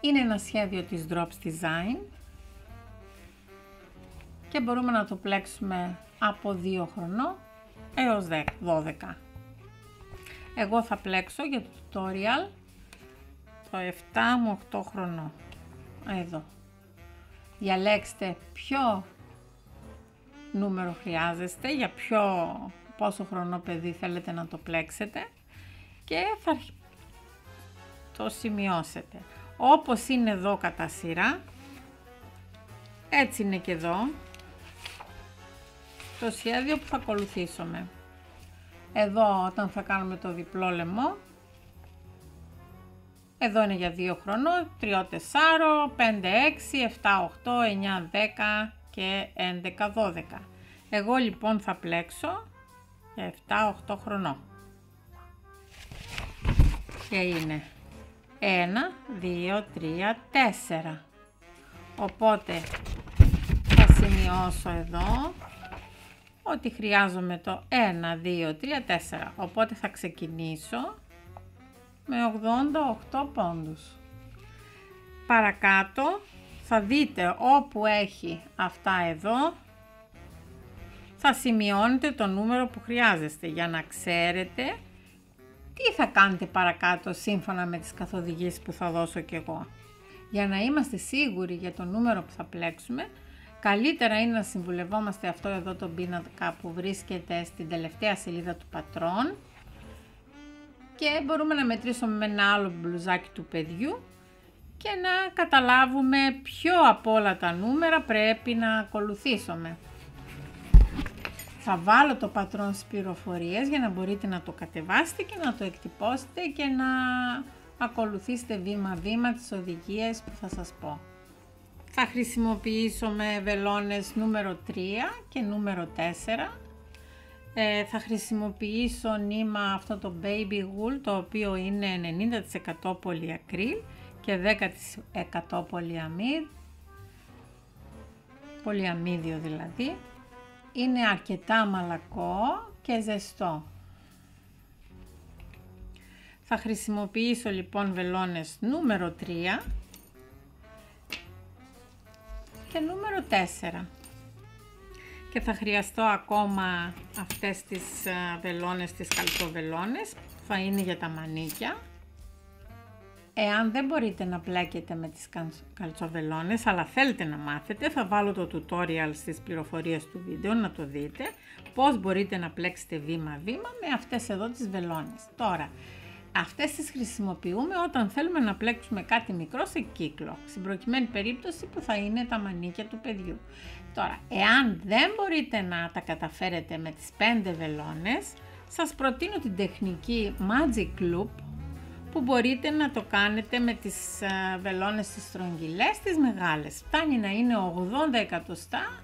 Είναι ένα σχέδιο της Drops Design και μπορούμε να το πλέξουμε από 2 χρονών έως 12. Εγώ θα πλέξω για το tutorial το 7 με 8 χρονών. Εδώ. Διαλέξτε ποιο νούμερο χρειάζεστε, για πόσο χρονό παιδί θέλετε να το πλέξετε και θα το σημειώσετε. Όπως είναι εδώ κατά σειρά, έτσι είναι και εδώ το σχέδιο που θα ακολουθήσουμε. Εδώ όταν θα κάνουμε το διπλό λαιμό, εδώ είναι για 2 χρονών, 3, 4, 5, 6, 7, 8, 9, 10 και 11, 12. Εγώ λοιπόν θα πλέξω για 7, 8 χρονών. Και είναι 1, 2, 3, 4. Οπότε θα σημειώσω εδώ ότι χρειάζομαι το 1, 2, 3, 4. Οπότε θα ξεκινήσω με 88 πόντους. Παρακάτω θα δείτε όπου έχει αυτά εδώ, θα σημειώνετε το νούμερο που χρειάζεστε για να ξέρετε τι θα κάνετε παρακάτω σύμφωνα με τις καθοδηγήσεις που θα δώσω και εγώ. Για να είμαστε σίγουροι για το νούμερο που θα πλέξουμε, καλύτερα είναι να συμβουλευόμαστε αυτό εδώ το πίνακα που βρίσκεται στην τελευταία σελίδα του πατρόν και μπορούμε να μετρήσουμε με ένα άλλο μπλουζάκι του παιδιού και να καταλάβουμε ποιο από όλα τα νούμερα πρέπει να ακολουθήσουμε. Θα βάλω το πατρόν στις πληροφορίες για να μπορείτε να το κατεβάσετε και να το εκτυπώσετε και να ακολουθήσετε βήμα-βήμα τις οδηγίες που θα σας πω. Θα χρησιμοποιήσω με βελόνες νούμερο 3 και νούμερο 4. Θα χρησιμοποιήσω νήμα αυτό το baby wool, το οποίο είναι 90% πολυακρίλ και 10% πολυαμίδιο δηλαδή. Είναι αρκετά μαλακό και ζεστό. Θα χρησιμοποιήσω λοιπόν βελόνες νούμερο 3 και νούμερο 4. Και θα χρειαστώ ακόμα αυτές τις βελόνες, τις καλτσοβελόνες, που θα είναι για τα μανίκια. Εάν δεν μπορείτε να πλέκετε με τις καλτσοβελόνες, αλλά θέλετε να μάθετε, θα βάλω το tutorial στις πληροφορίες του βίντεο να το δείτε, πώς μπορείτε να πλέξετε βήμα-βήμα με αυτές εδώ τις βελόνες. Τώρα, αυτές τις χρησιμοποιούμε όταν θέλουμε να πλέξουμε κάτι μικρό σε κύκλο, στην προκειμένη περίπτωση που θα είναι τα μανίκια του παιδιού. Τώρα, εάν δεν μπορείτε να τα καταφέρετε με τις 5 βελόνες, σας προτείνω την τεχνική Magic Loop, που μπορείτε να το κάνετε με τις βελόνες τις στρογγυλές, τις μεγάλες. Φτάνει να είναι 80 εκατοστά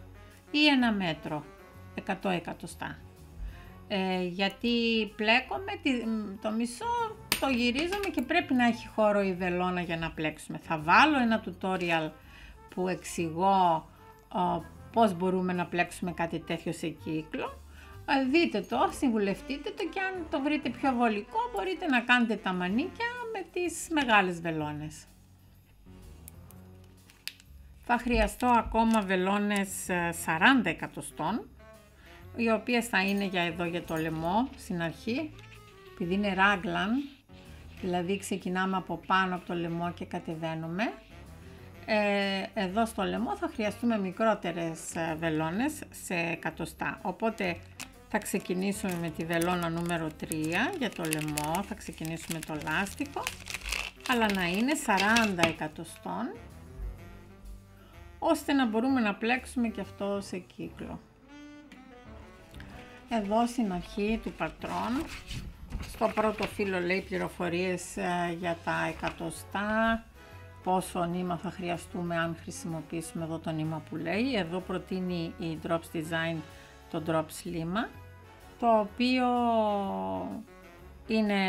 ή 1 μέτρο, 100 εκατοστά. Γιατί πλέκομαι το μισό, το γυρίζομαι και πρέπει να έχει χώρο η βελόνα για να πλέξουμε. Θα βάλω ένα tutorial που εξηγώ πώς μπορούμε να πλέξουμε κάτι τέτοιο σε κύκλο. Δείτε το, συμβουλευτείτε το και αν το βρείτε πιο βολικό μπορείτε να κάνετε τα μανίκια με τις μεγάλες βελόνες. Θα χρειαστώ ακόμα βελόνες 40 εκατοστών, οι οποίες θα είναι για το λαιμό στην αρχή, επειδή είναι raglan, δηλαδή ξεκινάμε από πάνω από το λαιμό και κατεβαίνουμε. Εδώ στο λαιμό θα χρειαστούμε μικρότερες βελόνες σε εκατοστά, οπότε θα ξεκινήσουμε με τη βελόνα νούμερο 3 για το λαιμό, θα ξεκινήσουμε το λάστιχο, αλλά να είναι 40 εκατοστών, ώστε να μπορούμε να πλέξουμε και αυτό σε κύκλο. Εδώ στην αρχή του πατρόν, στο πρώτο φύλλο λέει πληροφορίες για τα εκατοστά, πόσο νήμα θα χρειαστούμε αν χρησιμοποιήσουμε εδώ το νήμα που λέει. Εδώ προτείνει η Drops Design το Drops λίμα, το οποίο είναι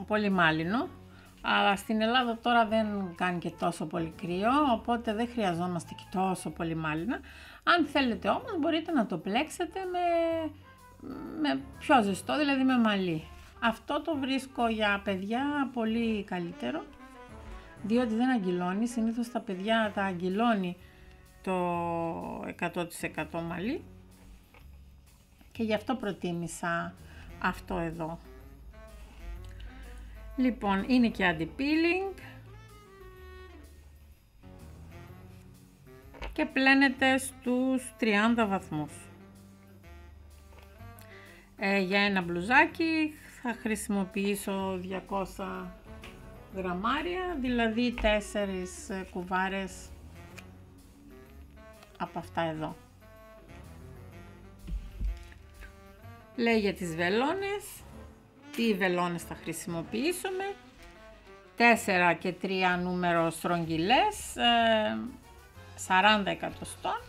πολύ μάλινο, αλλά στην Ελλάδα τώρα δεν κάνει και τόσο πολύ κρύο, οπότε δεν χρειαζόμαστε και τόσο πολύ μάλινα. Αν θέλετε όμως μπορείτε να το πλέξετε με πιο ζεστό, δηλαδή με μαλλί. Αυτό το βρίσκω για παιδιά πολύ καλύτερο, διότι δεν αγκυλώνει. Συνήθως τα παιδιά τα αγκυλώνει το 100% μαλλί και γι' αυτό προτίμησα αυτό εδώ. Λοιπόν, είναι και anti-peeling και πλένεται στους 30 βαθμούς. Για ένα μπλουζάκι θα χρησιμοποιήσω 200 γραμμάρια, δηλαδή 4 κουβάρες από αυτά εδώ. Λέει για τις βελόνες, τι βελόνες θα χρησιμοποιήσουμε. 4 και 3 νούμερο στρογγυλές, 40 εκατοστών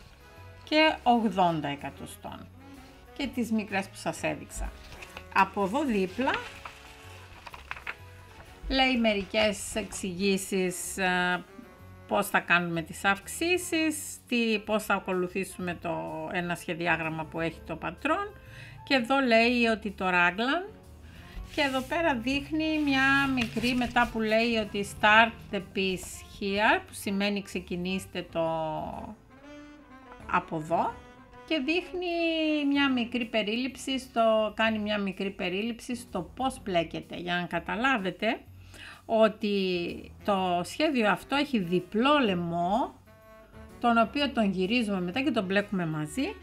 και 80 εκατοστών. Και τις μικρές που σας έδειξα. Από εδώ δίπλα λέει μερικές εξηγήσεις πώς θα κάνουμε τις αυξήσεις, πώς θα ακολουθήσουμε ένα σχεδιάγραμμα που έχει το πατρόν, και εδώ λέει ότι το raglan, και εδώ πέρα δείχνει μια μικρή, μετά που λέει ότι start the piece here, που σημαίνει ξεκινήστε το από εδώ, και δείχνει μια μικρή περίληψη κάνει μια μικρή περίληψη στο πώς πλέκεται, για να καταλάβετε ότι το σχέδιο αυτό έχει διπλό λαιμό, τον οποίο τον γυρίζουμε μετά και τον μπλέκουμε μαζί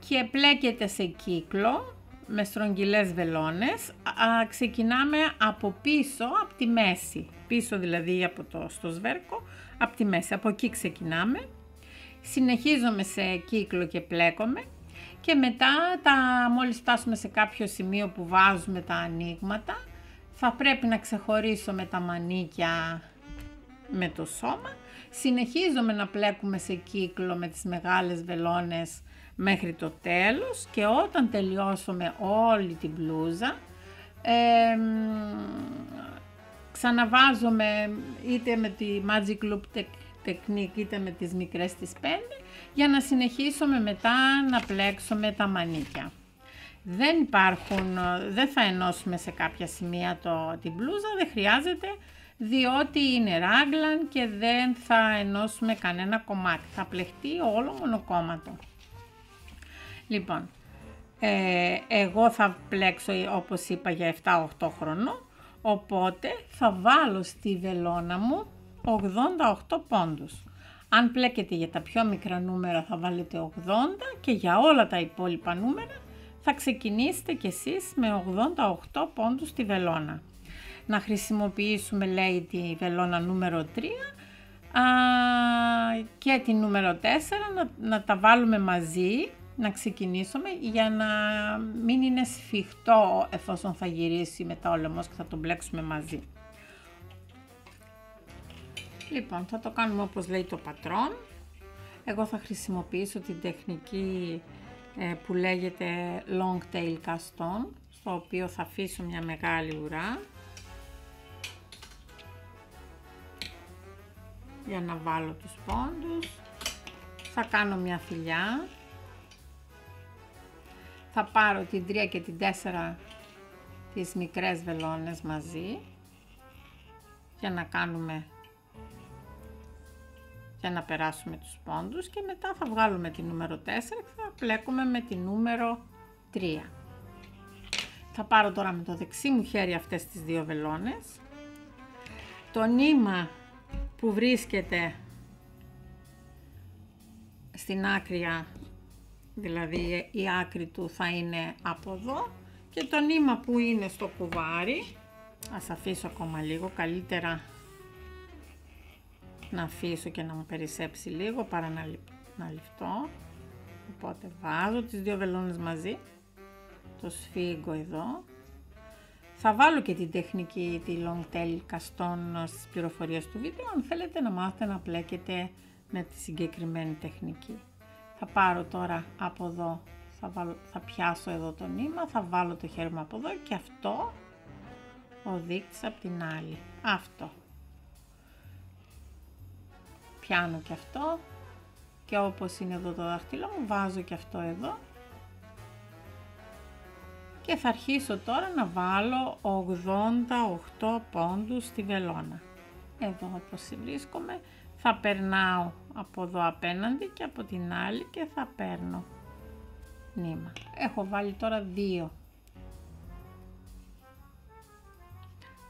και πλέκεται σε κύκλο με στρογγυλές βελόνες. Ξεκινάμε από πίσω, από τη μέση, πίσω δηλαδή από στο σβέρκο, από τη μέση, από εκεί ξεκινάμε. Συνεχίζουμε σε κύκλο και πλέκουμε και μετά μόλις φτάσουμε σε κάποιο σημείο που βάζουμε τα ανοίγματα, θα πρέπει να ξεχωρίσω με τα μανίκια με το σώμα. Συνεχίζουμε να πλέκουμε σε κύκλο με τις μεγάλες βελόνες μέχρι το τέλος, και όταν τελειώσουμε όλη την μπλούζα ξαναβάζουμε είτε με τη Magic Loop Technique είτε με τις μικρές τις 5, για να συνεχίσουμε μετά να πλέξουμε τα μανίκια. Δεν θα ενώσουμε σε κάποια σημεία την μπλούζα, δεν χρειάζεται, διότι είναι raglan και δεν θα ενώσουμε κανένα κομμάτι, θα πλεχτεί όλο μονοκόμματο. Λοιπόν, εγώ θα πλέξω όπως είπα για 7-8 χρονών, οπότε θα βάλω στη βελόνα μου 88 πόντους. Αν πλέκετε για τα πιο μικρά νούμερα θα βάλετε 80 και για όλα τα υπόλοιπα νούμερα θα ξεκινήσετε κι εσείς με 88 πόντους τη βελόνα. Να χρησιμοποιήσουμε, λέει, τη βελόνα νούμερο 3 και τη νούμερο 4, να τα βάλουμε μαζί, να ξεκινήσουμε, για να μην είναι σφιχτό εφόσον θα γυρίσει μετά ο λαιμός και θα τον μπλέξουμε μαζί. Λοιπόν, θα το κάνουμε όπως λέει το πατρόν. Εγώ θα χρησιμοποιήσω την τεχνική που λέγεται long tail cast on, στο οποίο θα αφήσω μια μεγάλη ουρά για να βάλω τους πόντους. Θα κάνω μια φυλλιά, θα πάρω την 3 και την 4 τις μικρές βελόνες μαζί για να περάσουμε τους πόντους, και μετά θα βγάλουμε τη νούμερο 4 και θα πλέκουμε με τη νούμερο 3. Θα πάρω τώρα με το δεξί μου χέρι αυτές τις δύο βελόνες. Το νήμα που βρίσκεται στην άκρη, δηλαδή η άκρη του θα είναι από εδώ, και το νήμα που είναι στο κουβάρι, ας αφήσω ακόμα λίγο, καλύτερα να αφήσω και να μου περισσέψει λίγο παρά να λιφτώ. Οπότε βάζω τις δύο βελόνες μαζί, το σφίγγω εδώ. Θα βάλω και την τεχνική, τη long tail cast-on, στις πληροφορίες του βίντεο, αν θέλετε να μάθετε να πλέκετε με τη συγκεκριμένη τεχνική. Θα πάρω τώρα από εδώ, θα πιάσω εδώ το νήμα, θα βάλω το χέρι μου από εδώ και αυτό ο δείκτης από την άλλη. Αυτό. Πιάνω και αυτό, και όπως είναι εδώ το δάχτυλο μου, βάζω και αυτό εδώ και θα αρχίσω τώρα να βάλω 88 πόντους στη βελόνα. Εδώ όπως βρίσκομαι θα περνάω από εδώ απέναντι και από την άλλη και θα παίρνω νήμα. Έχω βάλει τώρα 2.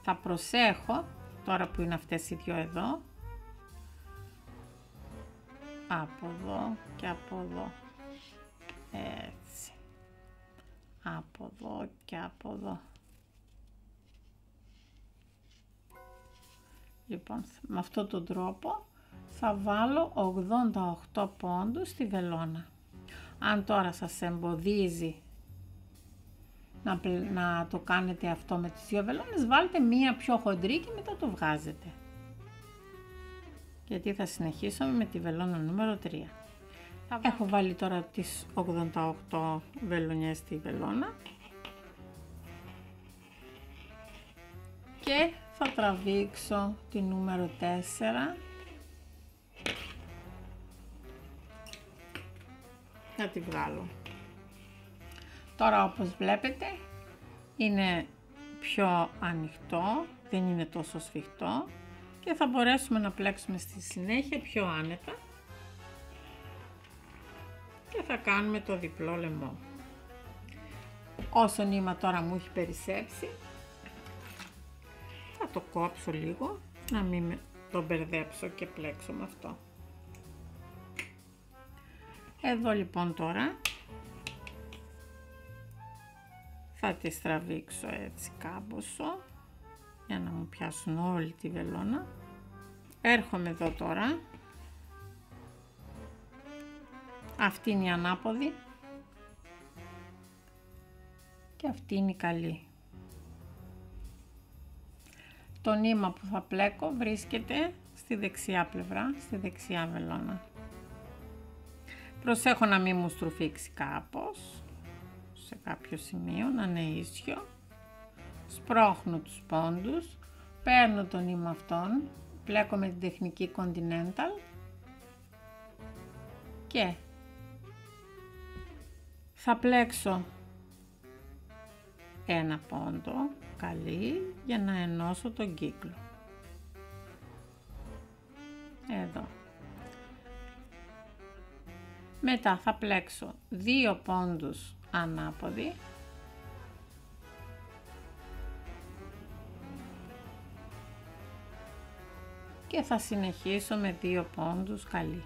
Θα προσέχω τώρα που είναι αυτές οι 2 εδώ, από εδώ και από εδώ, έτσι, από εδώ και από εδώ. Λοιπόν, με αυτόν τον τρόπο θα βάλω 88 πόντους στη βελόνα. Αν τώρα σας εμποδίζει να το κάνετε αυτό με τις 2 βελόνες, βάλτε μία πιο χοντρή και μετά το βγάζετε. Γιατί θα συνεχίσουμε με τη βελόνα νούμερο 3. Έχω βάλει τώρα τις 88 βελονιές στη βελόνα και θα τραβήξω τη νούμερο 4. Να τη βγάλω. Τώρα όπως βλέπετε είναι πιο ανοιχτό, δεν είναι τόσο σφιχτό και θα μπορέσουμε να πλέξουμε στη συνέχεια πιο άνετα και θα κάνουμε το διπλό λαιμό. Όσο νήμα τώρα μου έχει περισσέψει, θα το κόψω λίγο, να μην το μπερδέψω και πλέξω με αυτό. Εδώ λοιπόν τώρα θα τις τραβήξω έτσι κάμποσο για να μου πιάσουν όλη τη βελόνα. Έρχομαι εδώ τώρα, αυτή είναι η ανάποδη και αυτή είναι η καλή. Το νήμα που θα πλέκω βρίσκεται στη δεξιά πλευρά, στη δεξιά βελόνα. Προσέχω να μην μου στρουφίξει κάπως, σε κάποιο σημείο, να είναι ίσιο. Σπρώχνω τους πόντους, παίρνω το νήμα αυτόν, πλέκω με την τεχνική Continental και θα πλέξω ένα πόντο καλή για να ενώσω τον κύκλο. Εδώ. Μετά θα πλέξω 2 πόντους ανάποδη και θα συνεχίσω με 2 πόντους καλή.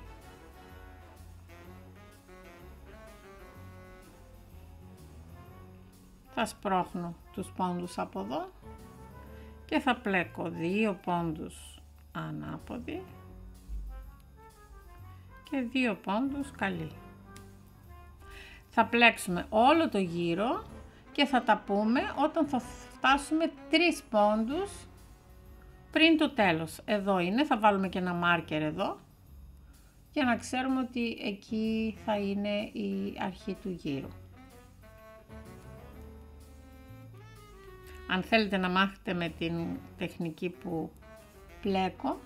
Θα σπρώχνω τους πόντους από εδώ και θα πλέκω 2 πόντους ανάποδη και 2 πόντους καλή. Θα πλέξουμε όλο το γύρο και θα τα πούμε όταν θα φτάσουμε 3 πόντους πριν το τέλος. Εδώ είναι, θα βάλουμε και ένα μάρκερ εδώ για να ξέρουμε ότι εκεί θα είναι η αρχή του γύρου. Αν θέλετε να μάθετε με την τεχνική που πλέκω,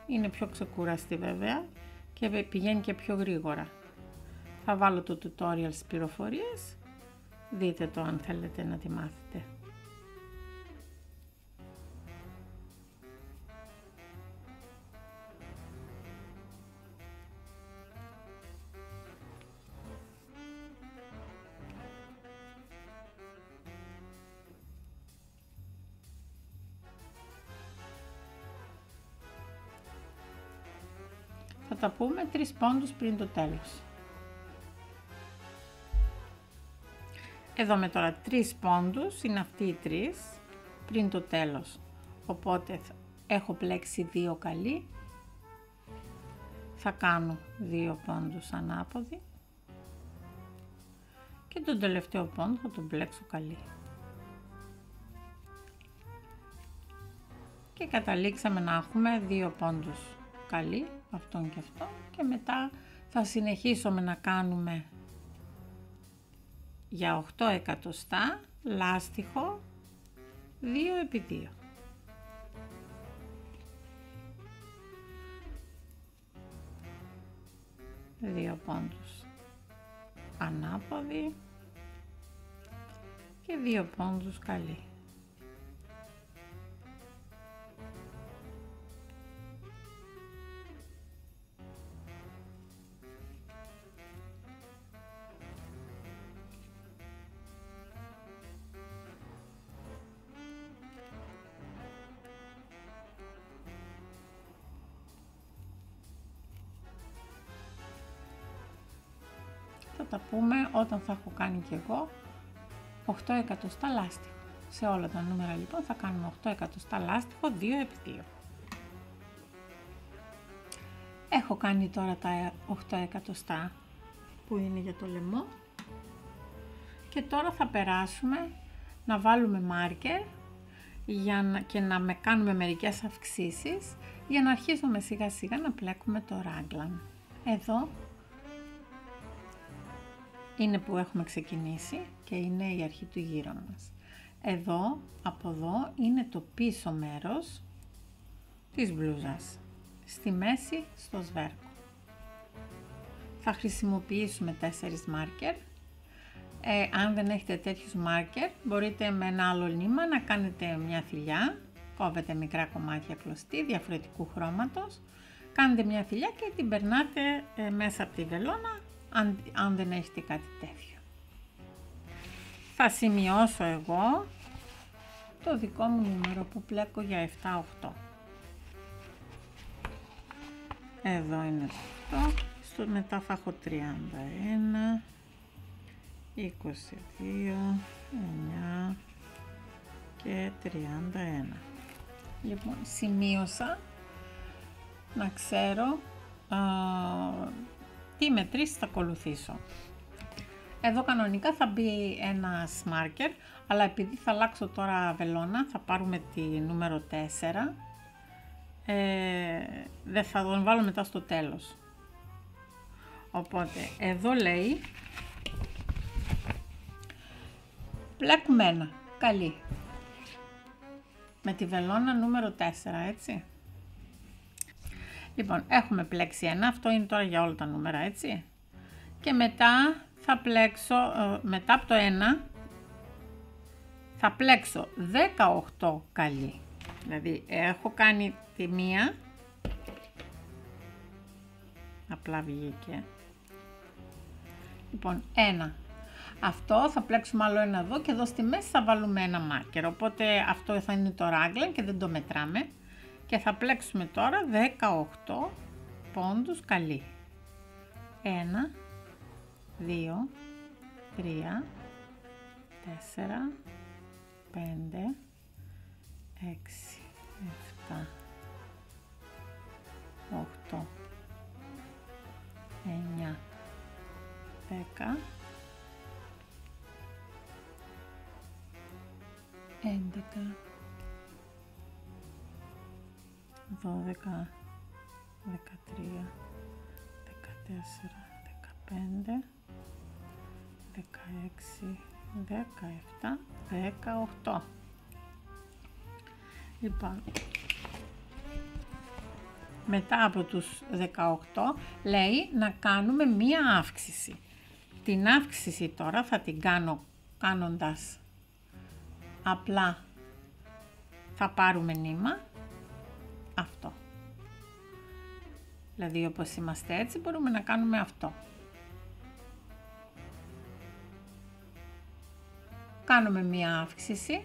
είναι πιο ξεκουραστή βέβαια και πηγαίνει και πιο γρήγορα. Θα βάλω το tutorial στις πληροφορίες, δείτε το αν θέλετε να τη μάθετε. Θα τα πούμε 3 πόντους πριν το τέλος. Εδώ με τώρα 3 πόντους, είναι αυτοί οι 3 πριν το τέλος. Οπότε έχω πλέξει 2 καλή, θα κάνω 2 πόντους ανάποδη και τον τελευταίο πόντο θα τον πλέξω καλή. Και καταλήξαμε να έχουμε 2 πόντους καλή, αυτόν και αυτόν, και μετά θα συνεχίσουμε να κάνουμε για 8 εκατοστά λάστιχο 2x2. Δύο πόντους ανάποδη και 2 πόντους καλή. Θα τα πούμε όταν θα έχω κάνει και εγώ 8 εκατοστά λάστιχο. Σε όλα τα νούμερα λοιπόν θα κάνουμε 8 εκατοστά λάστιχο 2×2. Έχω κάνει τώρα τα 8 εκατοστά που είναι για το λαιμό και τώρα θα περάσουμε να βάλουμε μάρκερ και να κάνουμε μερικές αυξήσεις για να αρχίσουμε σιγά σιγά να πλέκουμε το ράγκλαν. Εδώ είναι που έχουμε ξεκινήσει και είναι η αρχή του γύρω μας. Εδώ, από εδώ, είναι το πίσω μέρος της μπλούζας. Στη μέση, στο σβέρκο. Θα χρησιμοποιήσουμε 4 μάρκερ. Αν δεν έχετε τέτοιους μάρκερ, μπορείτε με ένα άλλο νήμα να κάνετε μια θηλιά. Κόβετε μικρά κομμάτια κλωστή, διαφορετικού χρώματος. Κάνετε μια θηλιά και την περνάτε μέσα από τη βελόνα, αν δεν έχετε κάτι τέτοιο. Θα σημειώσω εγώ το δικό μου νούμερο που πλέκω για 7-8. Εδώ είναι το 8, μετά θα έχω 31, 22, 9 και 31. Λοιπόν, σημείωσα να ξέρω τι μετρήσεις θα ακολουθήσω. Εδώ κανονικά θα μπει ένα μάρκερ, αλλά επειδή θα αλλάξω τώρα βελόνα, θα πάρουμε τη νούμερο 4, δεν θα τον βάλω μετά στο τέλος. Οπότε εδώ λέει πλέκουμε ένα, καλή, με τη βελόνα νούμερο 4, έτσι. Λοιπόν, έχουμε πλέξει ένα, αυτό είναι τώρα για όλα τα νούμερα, έτσι. Και μετά θα πλέξω, μετά από το 1, θα πλέξω 18 καλή. Δηλαδή, έχω κάνει τη μία, απλά βγήκε. Λοιπόν, 1. Αυτό θα πλέξουμε άλλο ένα εδώ και εδώ στη μέση θα βάλουμε ένα μάρκερ. Οπότε αυτό θα είναι το ράγκλαν και δεν το μετράμε. Και θα πλέξουμε τώρα 18 πόντους καλή. 1, 2, 3, 4, 5, 6, 7, 8, 9, 10, 11, 12, 13, 14, 15, 16, 17, 18. Λοιπόν, μετά από τους 18 λέει να κάνουμε μία αύξηση. Την αύξηση τώρα θα την κάνω κάνοντας απλά, θα πάρουμε νήμα αυτό. Δηλαδή όπως είμαστε έτσι μπορούμε να κάνουμε αυτό. Κάνουμε μία αύξηση.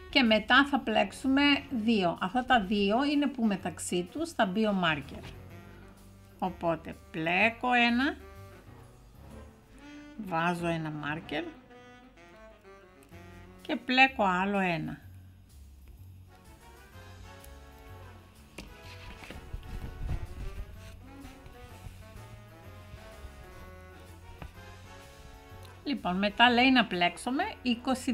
Και μετά θα πλέξουμε 2. Αυτά τα 2 είναι που μεταξύ τους θα μπει ο μάρκερ. Οπότε πλέκω ένα, βάζω ένα μάρκερ και πλέκω άλλο ένα. Λοιπόν, μετά λέει να πλέξουμε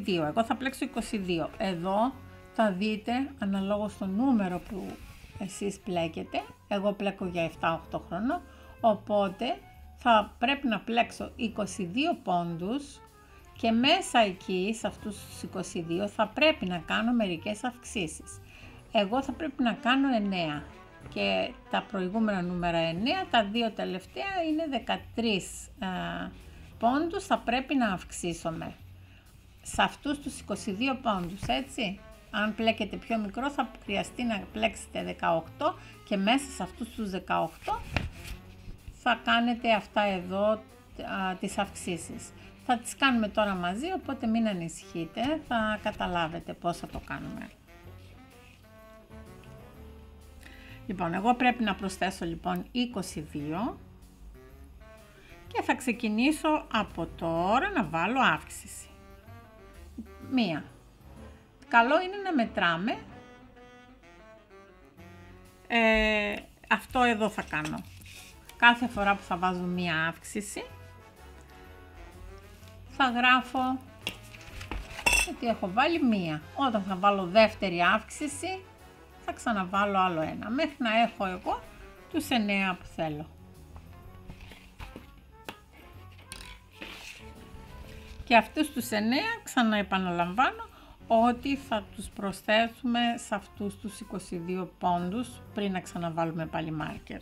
22. Εγώ θα πλέξω 22. Εδώ θα δείτε αναλόγως στο νούμερο που εσείς πλέκετε. Εγώ πλέκω για 7-8 χρονών. Οπότε θα πρέπει να πλέξω 22 πόντους και μέσα εκεί, σε αυτούς τους 22, θα πρέπει να κάνω μερικές αυξήσεις. Εγώ θα πρέπει να κάνω 9. και τα προηγούμενα νούμερα 9, τα δύο τελευταία είναι 13 πόντους, θα πρέπει να αυξήσουμε σε αυτούς τους 22 πόντους, έτσι. Αν πλέκετε πιο μικρό θα χρειαστεί να πλέξετε 18 και μέσα σε αυτούς τους 18 θα κάνετε αυτά εδώ τις αυξήσεις. Θα τις κάνουμε τώρα μαζί, οπότε μην ανησυχείτε, θα καταλάβετε πώς θα το κάνουμε. Λοιπόν, εγώ πρέπει να προσθέσω λοιπόν 22 και θα ξεκινήσω από τώρα να βάλω αύξηση. Μία. Καλό είναι να μετράμε. Αυτό εδώ θα κάνω. Κάθε φορά που θα βάζω μία αύξηση, θα γράφω ότι έχω βάλει μία. Όταν θα βάλω δεύτερη αύξηση, θα ξαναβάλω άλλο ένα, μέχρι να έχω εγώ τους 9 που θέλω. Και αυτούς τους 9 ξαναεπαναλαμβάνω ότι θα τους προσθέσουμε σε αυτούς τους 22 πόντους πριν να ξαναβάλουμε πάλι μάρκερ.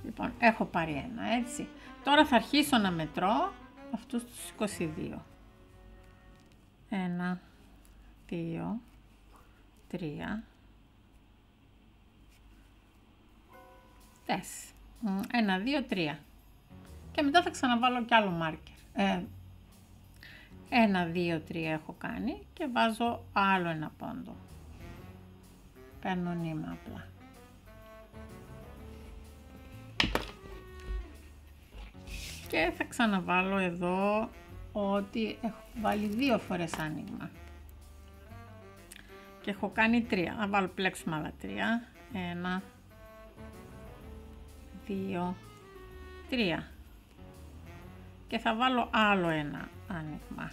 Λοιπόν, έχω πάρει ένα, έτσι. Τώρα θα αρχίσω να μετρώ αυτούς τους 22. 1, 2, 3, 1, 2, 3. Και μετά θα ξαναβάλω κι άλλο μάρκερ. 1, 2, 3 έχω κάνει και βάζω άλλο ένα πόντο. Παίρνω νήμα απλά. Και θα ξαναβάλω εδώ ότι έχω βάλει 2 φορές άνοιγμα. Και έχω κάνει 3. Θα βάλω πλέξουμε άλλα 3. 1, 2, 3. Και θα βάλω άλλο ένα άνοιγμα.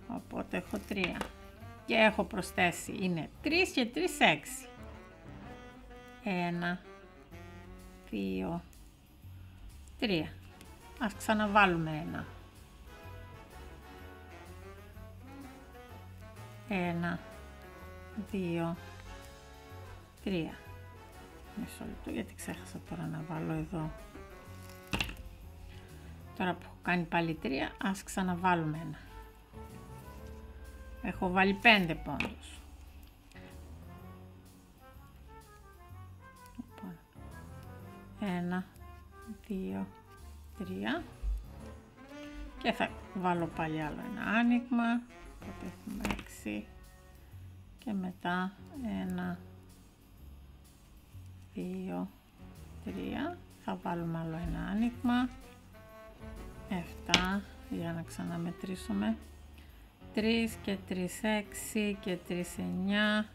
Οπότε έχω 3. Και έχω προσθέσει, είναι 3 και 3, 6. 1, 2, 3. Ας ξαναβάλουμε ένα. 1, 2, 3. Μισό λεπτό γιατί ξέχασα τώρα να βάλω εδώ. Τώρα που έχω κάνει πάλι 3, ας ξαναβάλουμε ένα. Έχω βάλει 5 πόντους. Λοιπόν, 1, 2, 3 και θα βάλω πάλι άλλο ένα άνοιγμα. Οπότε έχουμε 6 και μετά 1, 2, 3. Θα βάλουμε άλλο ένα άνοιγμα. 7, για να ξαναμετρήσουμε. 3 και 3, 6 και 3, 9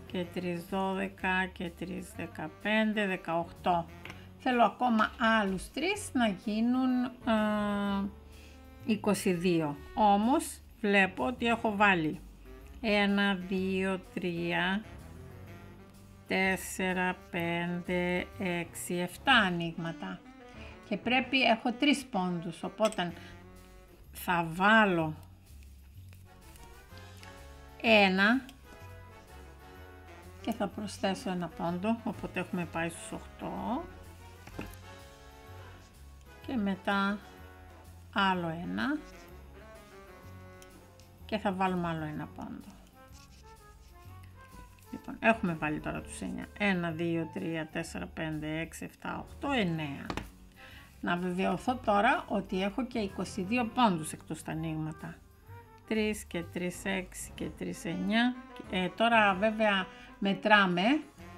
και 3, 12 και 3, 15, 18. Θέλω ακόμα άλλους 3 να γίνουν 22. Όμως βλέπω ότι έχω βάλει 1, 2, 3, 4, 5, 6, 7 ανοίγματα. Και πρέπει, έχω 3 πόντους, οπότε θα βάλω ένα και θα προσθέσω ένα πόντο, οπότε έχουμε πάει στους 8 και μετά άλλο ένα και θα βάλουμε άλλο ένα πόντο. Λοιπόν, έχουμε βάλει τώρα τους 9. 1, 2, 3, 4, 5, 6, 7, 8, 9. Να βεβαιωθώ τώρα ότι έχω και 22 πόντους εκτός τα ανοίγματα. 3 και 3, 6 και 3, 9. Τώρα βέβαια μετράμε,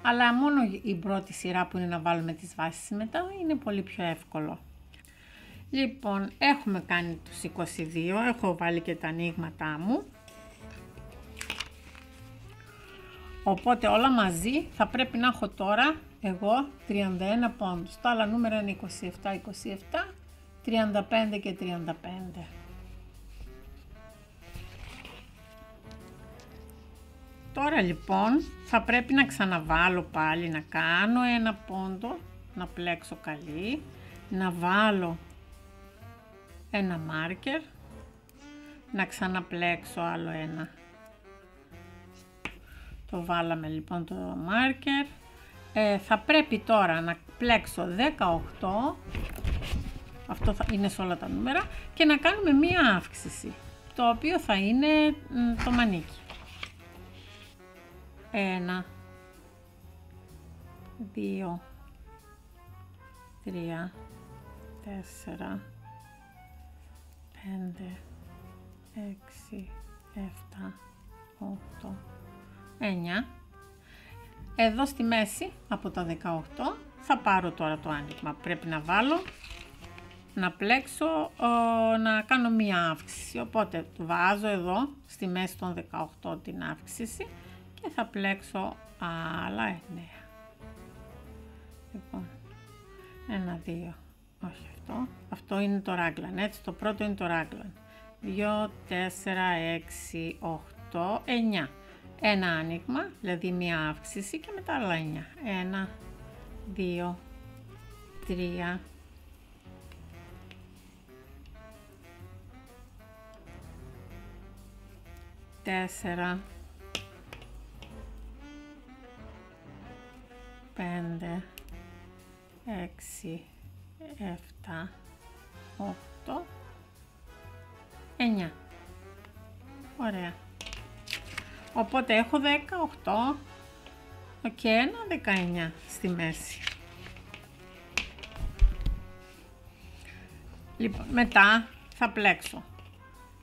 αλλά μόνο η πρώτη σειρά που είναι να βάλουμε τις βάσεις μετά είναι πολύ πιο εύκολο. Λοιπόν, έχουμε κάνει τους 22, έχω βάλει και τα ανοίγματά μου. Οπότε όλα μαζί θα πρέπει να έχω τώρα εγώ 31 πόντους. Τα άλλα νούμερα είναι 27, 27, 35 και 35. Τώρα λοιπόν θα πρέπει να ξαναβάλω πάλι, να κάνω ένα πόντο, να πλέξω καλή, να βάλω ένα μάρκερ, να ξαναπλέξω άλλο ένα Το βάλαμε λοιπόν το μάρκερ. Θα πρέπει τώρα να πλέξω 18, αυτό είναι σε όλα τα νούμερα, και να κάνουμε μία αύξηση, το οποίο θα είναι το μανίκι. 1, 2, 3, 4, 5, 6, 7, 8, 9. Εδώ στη μέση από τα 18 θα πάρω τώρα το άνοιγμα. Πρέπει να βάλω, να πλέξω, να κάνω μία αύξηση. Οπότε βάζω εδώ στη μέση των 18 την αύξηση και θα πλέξω άλλα 9. Λοιπόν, 1, 2, όχι αυτό. Αυτό είναι το raglan, έτσι, το πρώτο είναι το raglan. 2, 4, 6, 8, 9. Ένα άνοιγμα, δηλαδή μία αύξηση και μετά άλλα 9. 1, 2, 3, 4, 5, 6, 7, 8, 9. Ωραία. Οπότε έχω 18 και ένα 19 στη μέση. Λοιπόν, μετά θα πλέξω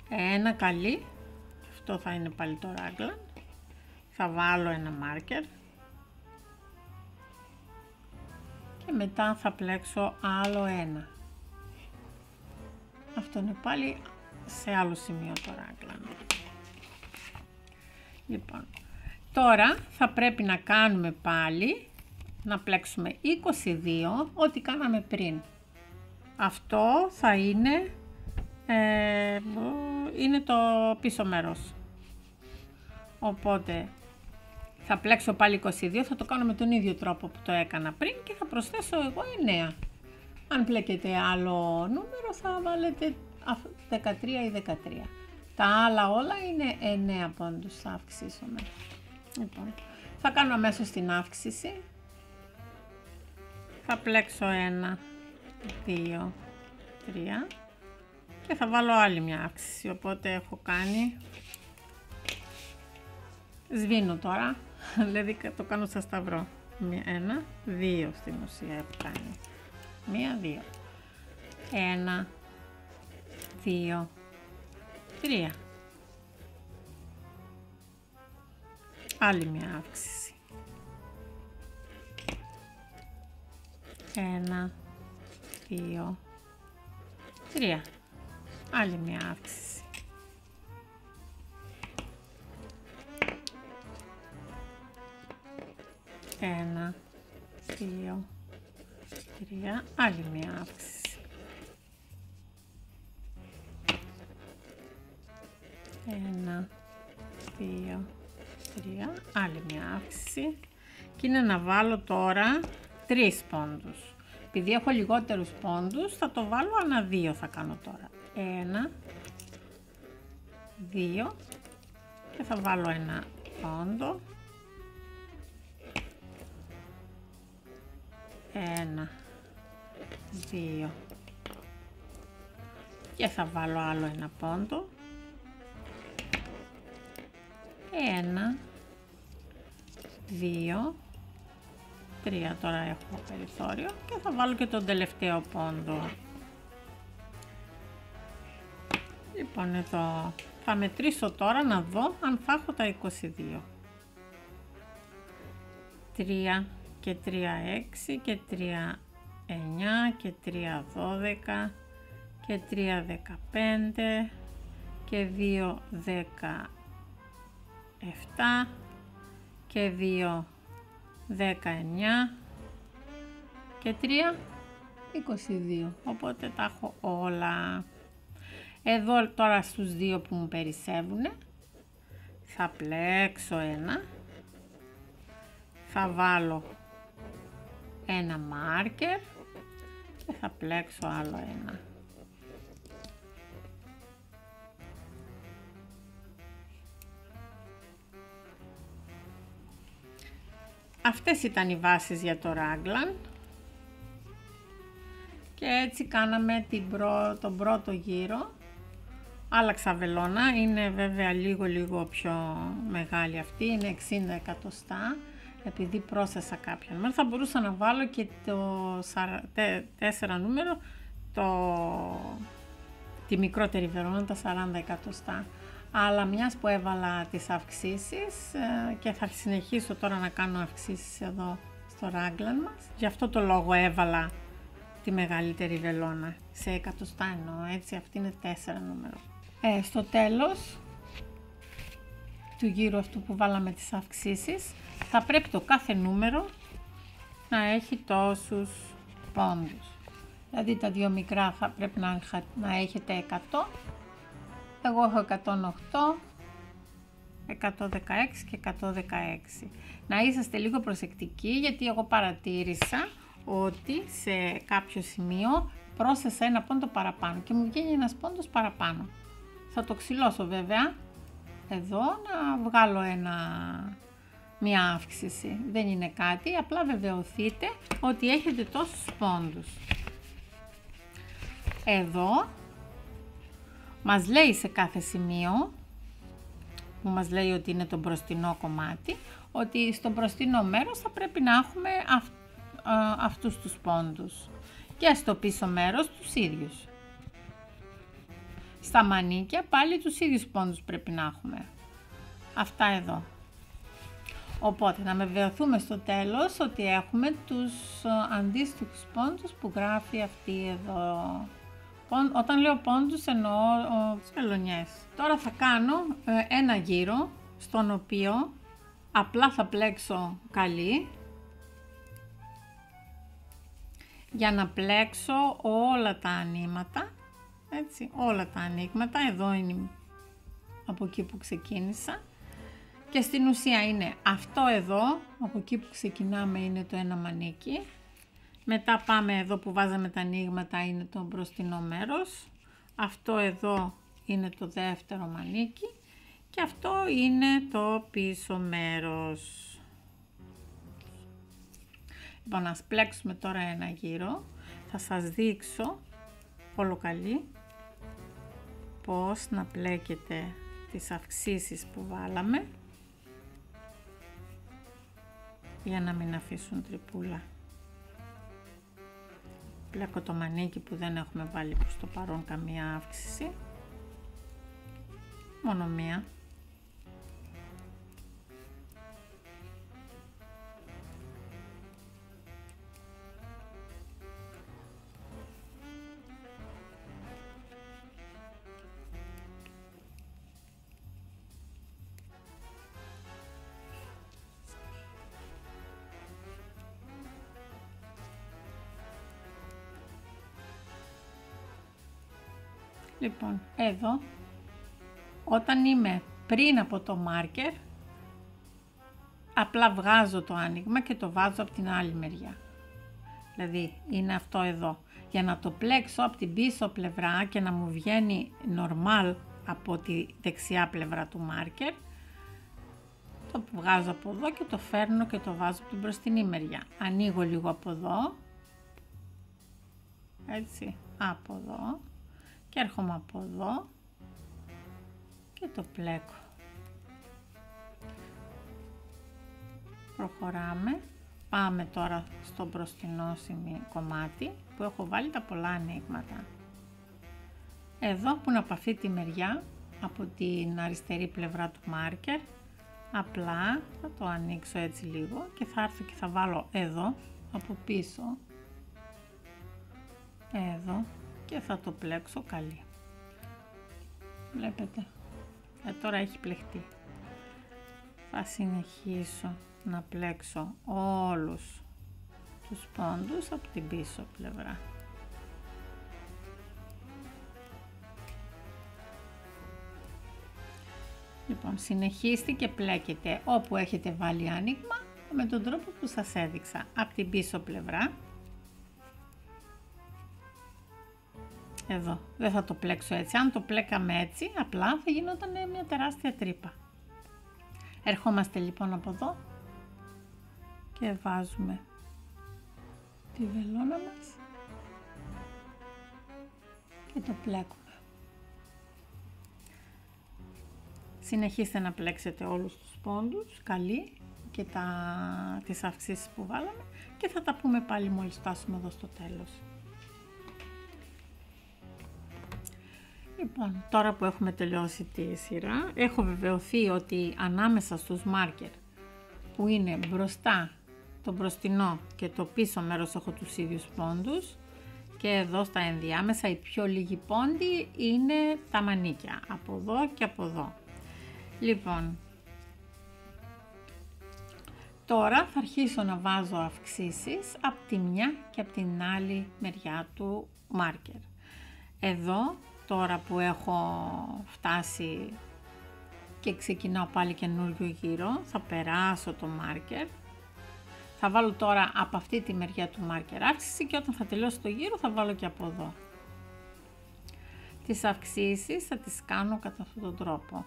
ένα καλή, αυτό θα είναι πάλι το raglan, θα βάλω ένα μάρκερ και μετά θα πλέξω άλλο ένα. Αυτό είναι πάλι σε άλλο σημείο το raglan. Λοιπόν, τώρα θα πρέπει να κάνουμε πάλι, να πλέξουμε 22, ό,τι κάναμε πριν. Αυτό θα είναι, είναι το πίσω μέρος. Οπότε θα πλέξω πάλι 22, θα το κάνω με τον ίδιο τρόπο που το έκανα πριν και θα προσθέσω εγώ 9. Αν πλέκετε άλλο νούμερο θα βάλετε 13 ή 13. Τα άλλα όλα είναι 9 πόντους, θα αυξήσουμε. Λοιπόν, θα κάνω αμέσως την αύξηση. Θα πλέξω 1, 2, 3 και θα βάλω άλλη μια αύξηση. Οπότε έχω κάνει, σβήνω τώρα, δηλαδή το κάνω σαν σταυρό. 1, 2 στην ουσία έχω κάνει. 1, 2. 1, 2, 3. Άλλη μια αύξηση. 1, 2, 3. Άλλη μια αύξηση. 1, 2, 3. Άλλη μια αύξηση. 1, 2, 3, άλλη μια αύξηση και είναι να βάλω τώρα 3 πόντους. Επειδή έχω λιγότερους πόντους θα το βάλω ανά 2 θα κάνω τώρα. 1, 2 και θα βάλω ένα πόντο. 1, 2 και θα βάλω άλλο ένα πόντο. 1, 2, 3, τώρα έχω περιθώριο και θα βάλω και τον τελευταίο πόντο. Λοιπόν, εδώ θα μετρήσω τώρα να δω αν θα έχω τα 22. 3 και 3, 6 και 3, 9 και 3, 12 και 3, 15 και 2, 10, 7 και 2, 19 και 3, 22. Οπότε τα έχω όλα. Εδώ τώρα στους 2 που μου περισσεύουν θα πλέξω ένα, θα βάλω ένα μάρκερ και θα πλέξω άλλο ένα. Αυτές ήταν οι βάσεις για το raglan. Και έτσι κάναμε τον πρώτο γύρο. Άλλαξα βελόνα, είναι βέβαια λίγο πιο μεγάλη αυτή, είναι 60 εκατοστά, επειδή πρόσθεσα κάποια νούμερα. Θα μπορούσα να βάλω και το 4 νούμερο, τη μικρότερη βελόνα, τα 40 εκατοστά. Αλλά μιας που έβαλα τις αυξήσεις και θα συνεχίσω τώρα να κάνω αυξήσεις εδώ στο raglan μας, γι' αυτό το λόγο έβαλα τη μεγαλύτερη βελόνα, σε εκατοστά εννοώ, έτσι αυτή είναι 4 νούμερο. Στο τέλος του γύρου αυτού που βάλαμε τις αυξήσεις, θα πρέπει το κάθε νούμερο να έχει τόσους πόντους. Δηλαδή τα δύο μικρά θα πρέπει να έχετε 100, εγώ έχω 108, 116 και 116. Να είσαστε λίγο προσεκτικοί, γιατί εγώ παρατήρησα ότι σε κάποιο σημείο πρόσθεσα ένα πόντο παραπάνω και μου βγαίνει ένας πόντος παραπάνω. Θα το ξυλώσω βέβαια εδώ να βγάλω μια αύξηση. Δεν είναι κάτι, απλά βεβαιωθείτε ότι έχετε τόσους πόντους. Εδώ μας λέει σε κάθε σημείο που μας λέει ότι είναι το μπροστινό κομμάτι, ότι στο μπροστινό μέρος θα πρέπει να έχουμε αυτούς τους πόντους και στο πίσω μέρος τους ίδιους. Στα μανίκια πάλι τους ίδιους πόντους πρέπει να έχουμε. Αυτά εδώ. Οπότε να βεβαιωθούμε στο τέλος ότι έχουμε τους αντίστοιχους πόντους που γράφει αυτή εδώ. Όταν λέω πόντους εννοώ τις βελονιές. Τώρα θα κάνω ένα γύρο στον οποίο απλά θα πλέξω καλή για να πλέξω όλα τα ανοίγματα. Έτσι, όλα τα ανοίγματα, εδώ είναι από εκεί που ξεκίνησα και στην ουσία είναι αυτό εδώ, από εκεί που ξεκινάμε είναι το ένα μανίκι, μετά πάμε εδώ που βάζαμε τα ανοίγματα, είναι το μπροστινό μέρος, αυτό εδώ είναι το δεύτερο μανίκι και αυτό είναι το πίσω μέρος. Λοιπόν, ας πλέξουμε τώρα ένα γύρο, θα σας δείξω ολοκαλή πώς να πλέκετε τις αυξήσεις που βάλαμε για να μην αφήσουν τρυπούλα. Πλέκω το μανίκι που δεν έχουμε βάλει προς το παρόν καμία αύξηση, μόνο μία. Λοιπόν, εδώ, όταν είμαι πριν από το μάρκερ, απλά βγάζω το άνοιγμα και το βάζω από την άλλη μεριά. Δηλαδή, είναι αυτό εδώ. Για να το πλέξω από την πίσω πλευρά και να μου βγαίνει normal από τη δεξιά πλευρά του μάρκερ, το βγάζω από εδώ και το φέρνω και το βάζω από την μπροστινή μεριά. Ανοίγω λίγο από εδώ, έτσι, από εδώ. Και έρχομαι από εδώ και το πλέκω. Προχωράμε. Πάμε τώρα στο μπροστινό κομμάτι που έχω βάλει τα πολλά ανοίγματα. Εδώ που είναι από αυτή τη μεριά, από την αριστερή πλευρά του μάρκερ, απλά θα το ανοίξω έτσι λίγο και θα έρθω και θα βάλω εδώ από πίσω, εδώ, και θα το πλέξω καλή. Βλέπετε, τώρα έχει πλεχτεί. Θα συνεχίσω να πλέξω όλους τους πόντους από την πίσω πλευρά. Λοιπόν, συνεχίστε και πλέκετε όπου έχετε βάλει άνοιγμα με τον τρόπο που σας έδειξα. Από την πίσω πλευρά. Εδώ, δεν θα το πλέξω έτσι. Αν το πλέκαμε έτσι, απλά θα γινόταν μια τεράστια τρύπα. Ερχόμαστε λοιπόν από εδώ και βάζουμε τη βελόνα μας και το πλέκουμε. Συνεχίστε να πλέξετε όλους τους πόντους, καλή, και τις αυξήσεις που βάλαμε, και θα τα πούμε πάλι μόλις φτάσουμε εδώ στο τέλος. Λοιπόν, τώρα που έχουμε τελειώσει τη σειρά, έχω βεβαιωθεί ότι ανάμεσα στους μάρκερ που είναι μπροστά, το μπροστινό και το πίσω μέρος έχω τους ίδιους πόντους, και εδώ στα ενδιάμεσα οι πιο λίγοι πόντοι είναι τα μανίκια, από εδώ και από εδώ. Λοιπόν, τώρα θα αρχίσω να βάζω αυξήσεις από τη μια και από την άλλη μεριά του μάρκερ. Εδώ, τώρα που έχω φτάσει και ξεκινάω πάλι καινούριο γύρο, θα περάσω το μάρκερ. Θα βάλω τώρα από αυτή τη μεριά του μάρκερ αύξηση και όταν θα τελειώσει το γύρο θα βάλω και από εδώ. Τις αυξήσεις θα τις κάνω κατά αυτόν τον τρόπο.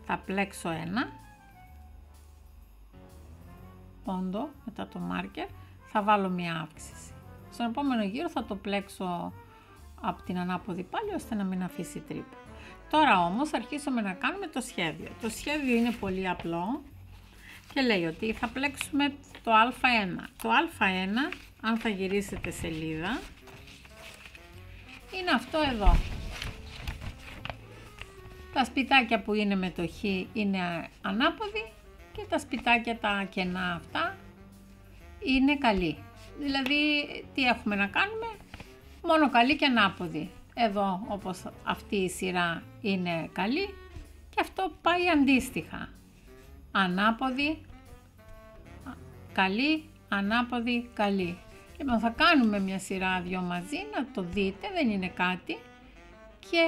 Θα πλέξω ένα πόντο μετά το μάρκερ, θα βάλω μία αύξηση. Στον επόμενο γύρο θα το πλέξω από την ανάποδη πάλι ώστε να μην αφήσει τρύπα. Τώρα όμως θα αρχίσουμε να κάνουμε το σχέδιο. Το σχέδιο είναι πολύ απλό και λέει ότι θα πλέξουμε το α1. Το α1, αν θα γυρίσετε σελίδα, είναι αυτό εδώ. Τα σπιτάκια που είναι με το χ είναι ανάποδη και τα σπιτάκια τα κενά αυτά είναι καλή. Δηλαδή τι έχουμε να κάνουμε? Μόνο καλή και ανάποδη. Εδώ όπως αυτή η σειρά είναι καλή και αυτό πάει αντίστοιχα. Ανάποδη, καλή, ανάποδη, καλή. Λοιπόν, θα κάνουμε μια σειρά δυο μαζί, να το δείτε, δεν είναι κάτι, και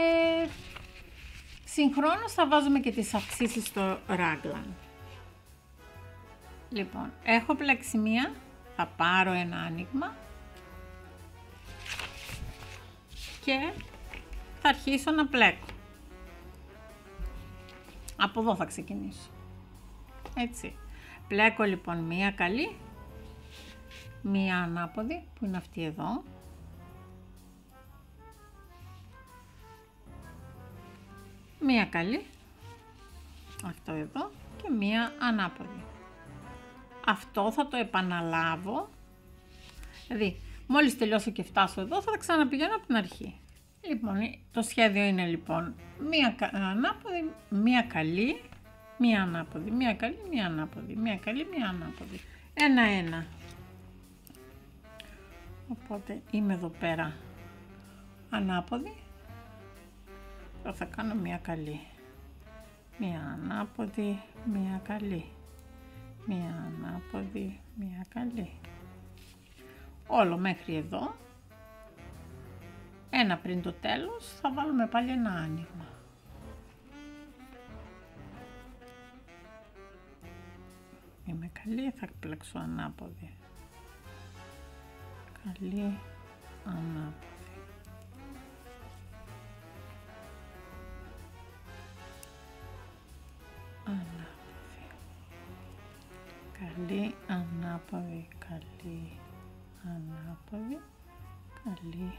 συγχρόνως θα βάζουμε και τις αυξήσεις στο raglan. Λοιπόν, έχω πλέξει μία, θα πάρω ένα άνοιγμα και θα αρχίσω να πλέκω. Από εδώ θα ξεκινήσω. Έτσι. Πλέκω λοιπόν μία καλή, μία ανάποδη που είναι αυτή εδώ. Μία καλή, αυτό εδώ, και μία ανάποδη. Αυτό θα το επαναλάβω, δηλαδή μόλις τελειώσω και φτάσω εδώ θα τα ξαναπηγαίνω από την αρχή. Λοιπόν, το σχέδιο είναι λοιπόν μία ανάποδη, μία καλή, μία ανάποδη, μία καλή, μία ανάποδη, μία καλή, μία ανάποδη. Ένα-ένα. Οπότε είμαι εδώ πέρα ανάποδη, θα κάνω μία καλή, μία ανάποδη, μία καλή, μία ανάποδη, μία καλή. Όλο μέχρι εδώ. Ένα πριν το τέλος θα βάλουμε πάλι ένα άνοιγμα. Είμαι καλή, θα πλέξω ανάποδη. Καλή, ανάποδη. Ανάποδη. Καλή, ανάποδη, καλή, ανάποδη, καλή,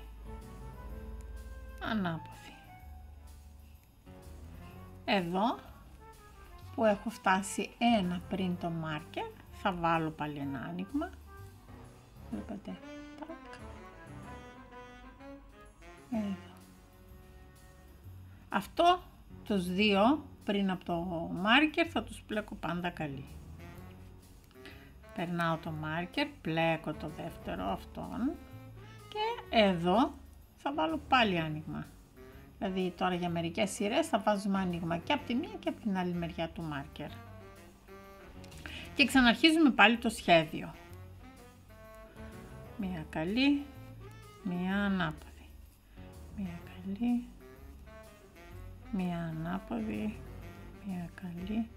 ανάποδη. Εδώ που έχω φτάσει ένα πριν το μάρκερ θα βάλω πάλι ένα άνοιγμα. Βλέπετε, τάκ. Εδώ. Αυτό τους δύο πριν από το μάρκερ θα τους πλέκω πάντα καλή. Περνάω το μάρκερ, πλέκω το δεύτερο αυτόν και εδώ θα βάλω πάλι άνοιγμα. Δηλαδή τώρα για μερικές σειρές θα βάζουμε άνοιγμα και από τη μία και από την άλλη μεριά του μάρκερ. Και ξαναρχίζουμε πάλι το σχέδιο. Μία καλή, μία ανάποδη. Μία καλή, μία ανάποδη, μία καλή,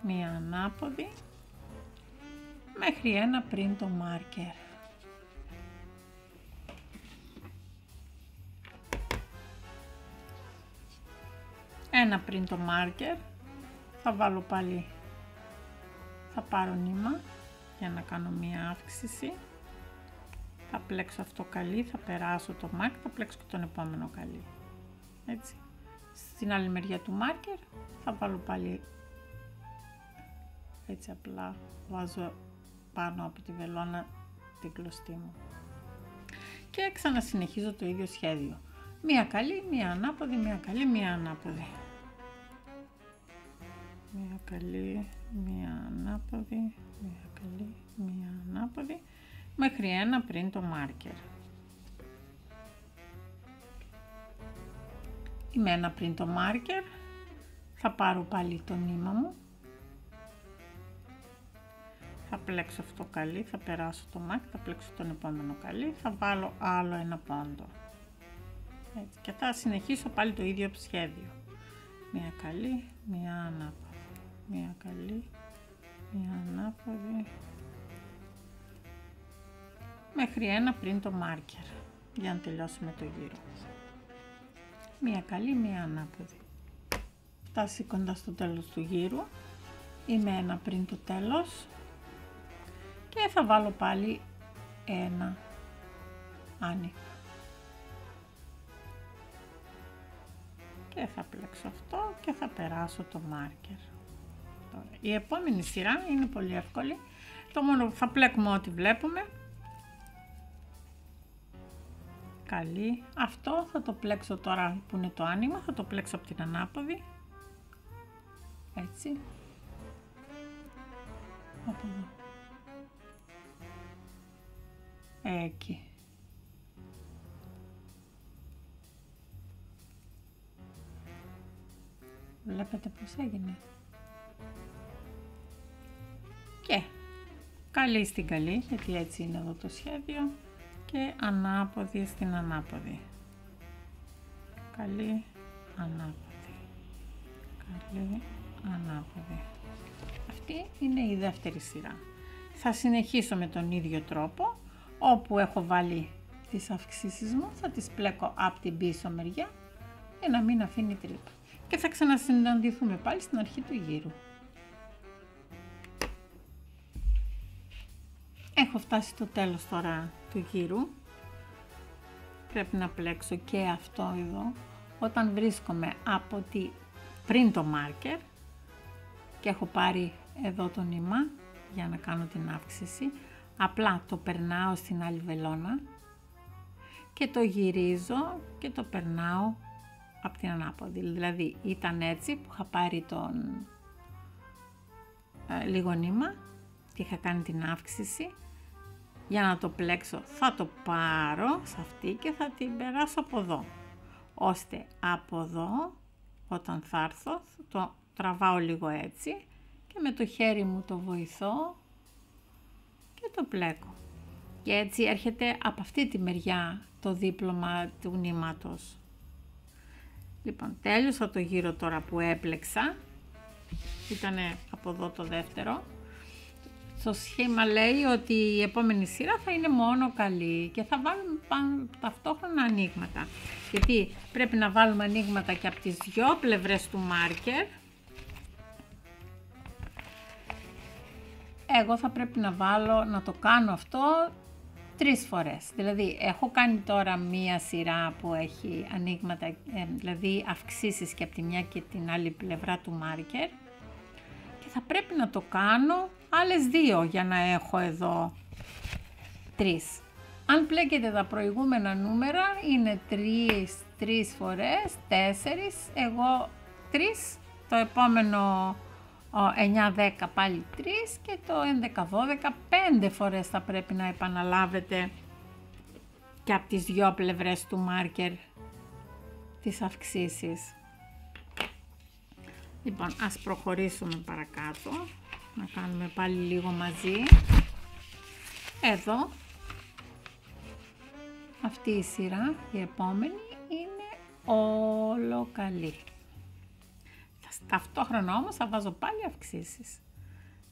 μία ανάποδη, μέχρι ένα πριν το μάρκερ. Ένα πριν το μάρκερ, θα βάλω πάλι θα πάρω νήμα για να κάνω μία αύξηση. Θα πλέξω αυτό καλή, θα περάσω το μάρκερ, θα πλέξω και τον επόμενο καλή. Έτσι. Στην άλλη μεριά του μάρκερ θα βάλω πάλι έτσι, απλά βάζω πάνω από τη βελόνα την κλωστή μου. Και ξανασυνεχίζω το ίδιο σχέδιο. Μία καλή, μία ανάποδη, μία καλή, μία ανάποδη. Μία καλή, μία ανάποδη, μία καλή, μία ανάποδη, μέχρι ένα πριν το μάρκερ. Είμαι ένα πριν το μάρκερ, θα πάρω πάλι το νήμα μου, θα πλέξω αυτό καλή, θα περάσω το μάρκερ, θα πλέξω τον επόμενο καλή, θα βάλω άλλο ένα πόντο. Έτσι, και θα συνεχίσω πάλι το ίδιο σχέδιο. Μία καλή, μία ανάποδη, μία καλή, μία ανάποδη, μέχρι ένα πριν το μάρκερ, για να τελειώσουμε το γύρο. Μία καλή, μία ανάποδη. Φτάσει κοντά στο τέλος του γύρου, είμαι ένα πριν το τέλος και θα βάλω πάλι ένα άνοιγμα. Και θα πλέξω αυτό και θα περάσω το μάρκερ. Τώρα, η επόμενη σειρά είναι πολύ εύκολη. Το μόνο που θα πλέκουμε ό,τι βλέπουμε. Καλή. Αυτό θα το πλέξω τώρα που είναι το άνοιγμα, θα το πλέξω από την ανάποδη. Έτσι. Από εδώ. Εκεί. Βλέπετε πως έγινε. Και καλή στην καλή, γιατί έτσι είναι εδώ το σχέδιο, και ανάποδη στην ανάποδη. Καλή, ανάποδη. Καλή, ανάποδη. Αυτή είναι η δεύτερη σειρά. Θα συνεχίσω με τον ίδιο τρόπο, όπου έχω βάλει τις αυξήσεις μου, θα τις πλέκω από την πίσω μεριά για να μην αφήνει τρύπα. Και θα ξανασυναντηθούμε πάλι στην αρχή του γύρου. Έχω φτάσει στο τέλος τώρα του γύρου. Πρέπει να πλέξω και αυτό εδώ. Όταν βρίσκομαι από πριν το μάρκερ και έχω πάρει εδώ το νήμα για να κάνω την αύξηση, απλά το περνάω στην άλλη βελόνα και το γυρίζω και το περνάω από την ανάποδη. Δηλαδή ήταν έτσι που είχα πάρει τον λίγο νήμα και είχα κάνει την αύξηση. Για να το πλέξω θα το πάρω σε αυτή και θα την περάσω από εδώ, ώστε από εδώ όταν θα έρθω το τραβάω λίγο έτσι και με το χέρι μου το βοηθώ και το πλέκω. Και έτσι έρχεται από αυτή τη μεριά το δίπλωμα του νήματος. Λοιπόν, τέλειωσα το γύρο τώρα που έπλεξα, ήταν από εδώ το δεύτερο. Το σχήμα λέει ότι η επόμενη σειρά θα είναι μόνο καλή και θα βάλουμε ταυτόχρονα ανοίγματα. Γιατί πρέπει να βάλουμε ανοίγματα και από τις δυο πλευρές του μάρκερ. Εγώ θα πρέπει να το κάνω αυτό 3 φορές. Δηλαδή έχω κάνει τώρα μία σειρά που έχει ανοίγματα, δηλαδή αυξήσεις και από τη μια και την άλλη πλευρά του μάρκερ. Και θα πρέπει να το κάνω άλλες 2 για να έχω εδώ 3. Αν πλέκετε τα προηγούμενα νούμερα είναι 3 φορές, 4, εγώ 3, το επόμενο 9-10 πάλι 3 και το 11-12 5 φορές θα πρέπει να επαναλάβετε και από τις 2 πλευρές του μάρκερ τις αυξήσεις. Λοιπόν, ας προχωρήσουμε παρακάτω, να κάνουμε πάλι λίγο μαζί. Εδώ, αυτή η σειρά, η επόμενη, είναι όλο καλή. Ταυτόχρονα όμως θα βάζω πάλι αυξήσεις.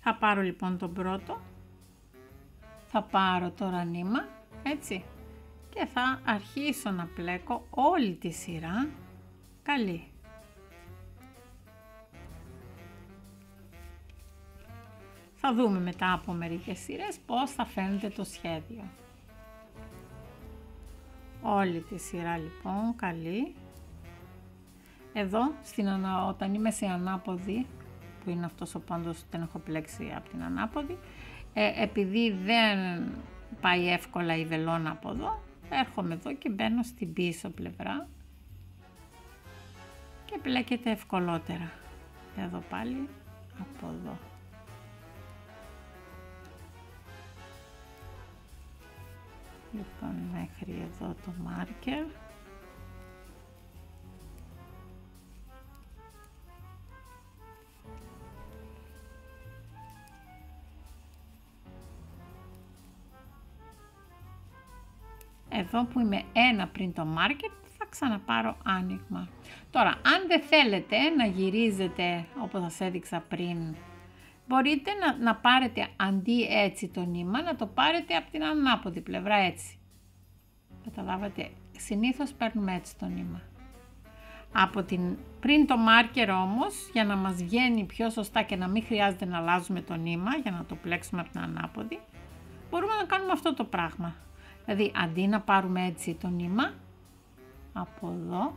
Θα πάρω λοιπόν τον πρώτο, θα πάρω τώρα νήμα, έτσι, και θα αρχίσω να πλέκω όλη τη σειρά καλή. Θα δούμε μετά από μερικές σειρές πώς θα φαίνεται το σχέδιο. Όλη τη σειρά λοιπόν καλή. Εδώ όταν είμαι σε ανάποδη, που είναι αυτός ο πόντος, δεν έχω πλέξει από την ανάποδη, επειδή δεν πάει εύκολα η βελόνα από εδώ, έρχομαι εδώ και μπαίνω στην πίσω πλευρά και πλέκεται ευκολότερα. Εδώ πάλι από εδώ. Λοιπόν, μέχρι εδώ το μάρκερ. Εδώ που είμαι ένα πριν το μάρκερ, θα ξαναπάρω άνοιγμα. Τώρα, αν δεν θέλετε να γυρίζετε όπως σας έδειξα πριν, μπορείτε να πάρετε αντί έτσι το νήμα, να το πάρετε από την ανάποδη πλευρά έτσι. Καταλάβατε, συνήθως παίρνουμε έτσι το νήμα. Πριν το μάρκερ όμως, για να μας βγαίνει πιο σωστά και να μην χρειάζεται να αλλάζουμε το νήμα, για να το πλέξουμε από την ανάποδη, μπορούμε να κάνουμε αυτό το πράγμα. Δηλαδή, αντί να πάρουμε έτσι το νήμα, από εδώ,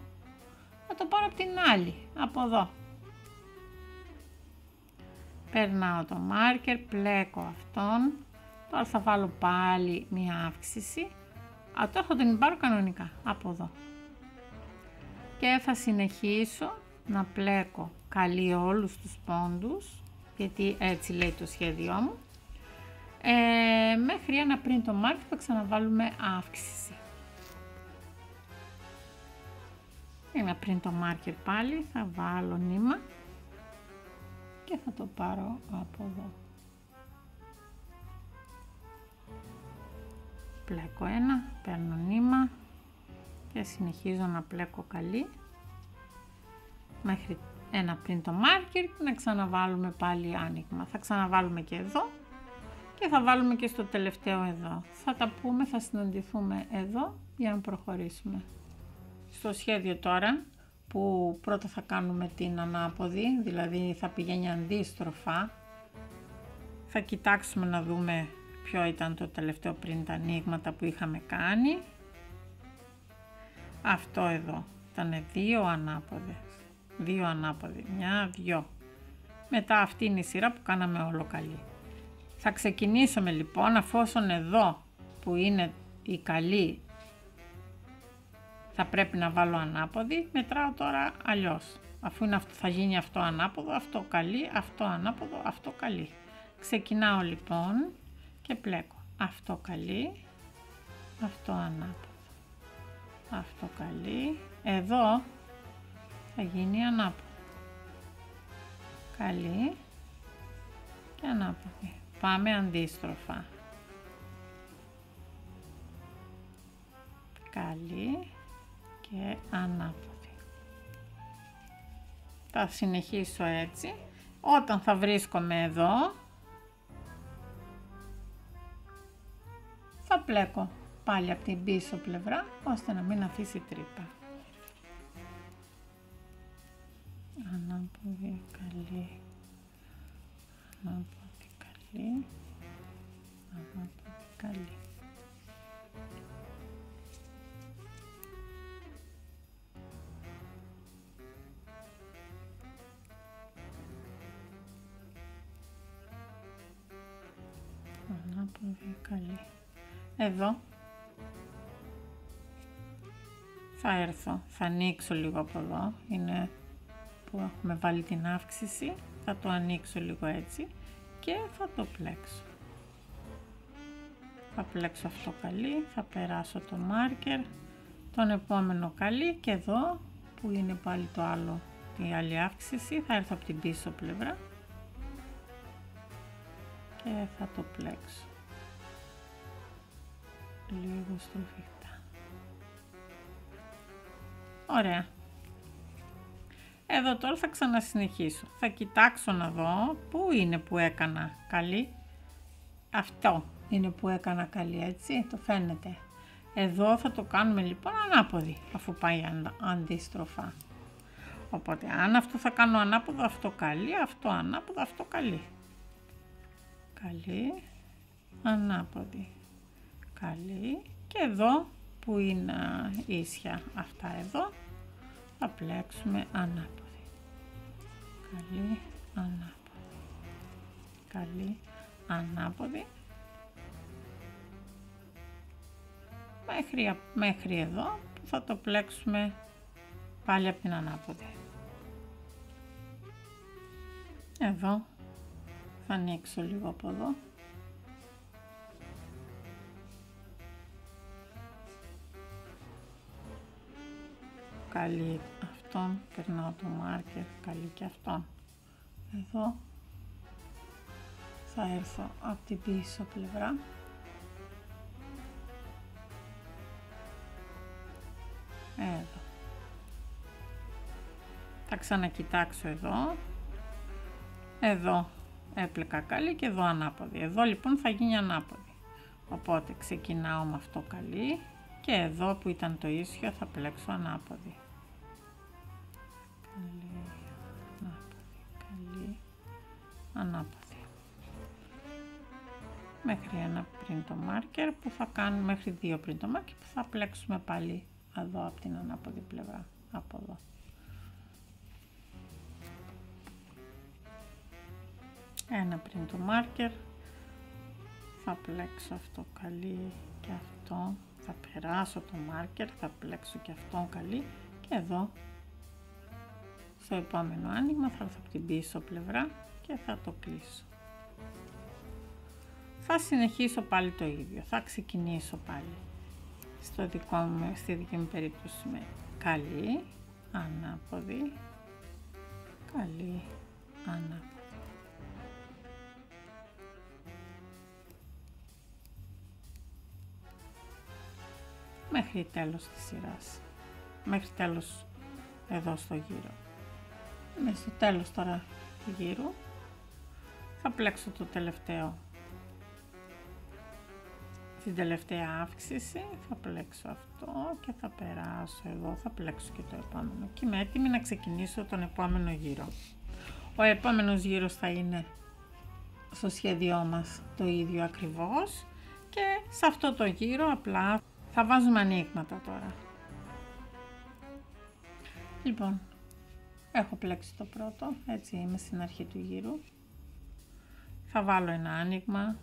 θα το πάρω από την άλλη, από εδώ. Περνάω το μάρκερ, πλέκω αυτόν, τώρα θα βάλω πάλι μία αύξηση, τώρα θα τον πάρω κανονικά, από εδώ. Και θα συνεχίσω να πλέκω καλή όλους τους πόντους, γιατί έτσι λέει το σχέδιό μου, μέχρι ένα πριν το μάρκερ θα ξαναβάλουμε αύξηση. Ένα πριν το μάρκερ πάλι θα βάλω νήμα και θα το πάρω από εδώ. Πλέκω ένα, παίρνω νήμα και συνεχίζω να πλέκω καλή μέχρι ένα πριν το μάρκερ και να ξαναβάλουμε πάλι άνοιγμα. Θα ξαναβάλουμε και εδώ και θα βάλουμε και στο τελευταίο εδώ. Θα τα πούμε, θα συναντηθούμε εδώ για να προχωρήσουμε. Στο σχέδιο τώρα που πρώτα θα κάνουμε την ανάποδη, δηλαδή θα πηγαίνει αντίστροφα, θα κοιτάξουμε να δούμε ποιο ήταν το τελευταίο πριν τα ανοίγματα που είχαμε κάνει. Αυτό εδώ ήταν δύο ανάποδες, μια, δυο. Μετά αυτή είναι η σειρά που κάναμε όλο καλή. Θα ξεκινήσουμε λοιπόν, αφόσον εδώ που είναι η καλή θα πρέπει να βάλω ανάποδη, μετράω τώρα αλλιώς. Αφού είναι αυτό, θα γίνει αυτό ανάποδο, αυτό καλή, αυτό ανάποδο, αυτό καλή. Ξεκινάω λοιπόν και πλέκω. Αυτό καλή, αυτό ανάποδο, αυτό καλή. Εδώ θα γίνει ανάποδο. Καλή και ανάποδη. Πάμε αντίστροφα. Καλή και ανάποδη. Θα συνεχίσω έτσι. Όταν θα βρίσκομαι εδώ, θα πλέκω πάλι από την πίσω πλευρά, ώστε να μην αφήσει τρύπα. Ανάποδη, καλή, ανάποδη, καλή, ανάποδη, καλή. Ανάποδη, καλή. Εδώ θα έρθω, θα ανοίξω λίγο από εδώ, είναι που έχουμε βάλει την αύξηση, θα το ανοίξω λίγο έτσι και θα το πλέξω. Θα πλέξω αυτό καλή, θα περάσω το μάρκερ, τον επόμενο καλή και εδώ που είναι πάλι το άλλο, η άλλη αύξηση, θα έρθω από την πίσω πλευρά και θα το πλέξω. Λίγο στροφιχτά. Ωραία. Εδώ τώρα θα ξανασυνεχίσω. Θα κοιτάξω να δω πού είναι που έκανα καλή. Αυτό είναι που έκανα καλή, έτσι, το φαίνεται. Εδώ θα το κάνουμε λοιπόν ανάποδη, αφού πάει αντίστροφα. Οπότε αν αυτό θα κάνω ανάποδο, αυτό καλή, αυτό ανάποδο, αυτό καλή. καλή, ανάποδη, καλή, και εδώ που είναι ίσια αυτά εδώ θα πλέξουμε ανάποδη, καλή, ανάποδη, καλή, ανάποδη, μέχρι εδώ που θα το πλέξουμε πάλι από την ανάποδη. Εδώ θα ανοίξω λίγο από εδώ. Καλή αυτόν, περνάω το μάρκερ, καλή και αυτόν. Εδώ θα έρθω από την πίσω πλευρά. Εδώ. Θα ξανακοιτάξω εδώ. Εδώ έπλεκα καλή και εδώ ανάποδη. Εδώ λοιπόν θα γίνει ανάποδη. Οπότε ξεκινάω με αυτό καλή και εδώ που ήταν το ίσιο θα πλέξω ανάποδη. Καλή, ανάποδη, καλή, ανάποδη. Μέχρι ένα πριν το μάρκερ που θα κάνουμε, μέχρι δύο πριν το μάρκερ που θα πλέξουμε πάλι εδώ από την ανάποδη πλευρά, από εδώ. Ένα πριν το μάρκερ, θα πλέξω αυτό καλή και αυτό, θα περάσω το μάρκερ, θα πλέξω και αυτόν καλή και εδώ στο επόμενο άνοιγμα θα έρθω από την πίσω πλευρά και θα το κλείσω. Θα συνεχίσω πάλι το ίδιο, θα ξεκινήσω πάλι στη δική μου περίπτωση με καλή, ανάποδη, καλή, ανάποδη. Μέχρι τέλος της σειράς, μέχρι τέλος εδώ στο γύρο. Στο τέλος τώρα του γύρου θα πλέξω το τελευταίο, την τελευταία αύξηση, θα πλέξω αυτό και θα περάσω εδώ, θα πλέξω και το επόμενο και είμαι έτοιμη να ξεκινήσω τον επόμενο γύρο. Ο επόμενος γύρος θα είναι στο σχέδιό μας το ίδιο ακριβώς και σε αυτό το γύρο απλά θα βάζουμε ανοίγματα τώρα. Λοιπόν, έχω πλέξει το πρώτο, έτσι είμαι στην αρχή του γύρου. Θα βάλω ένα άνοιγμα,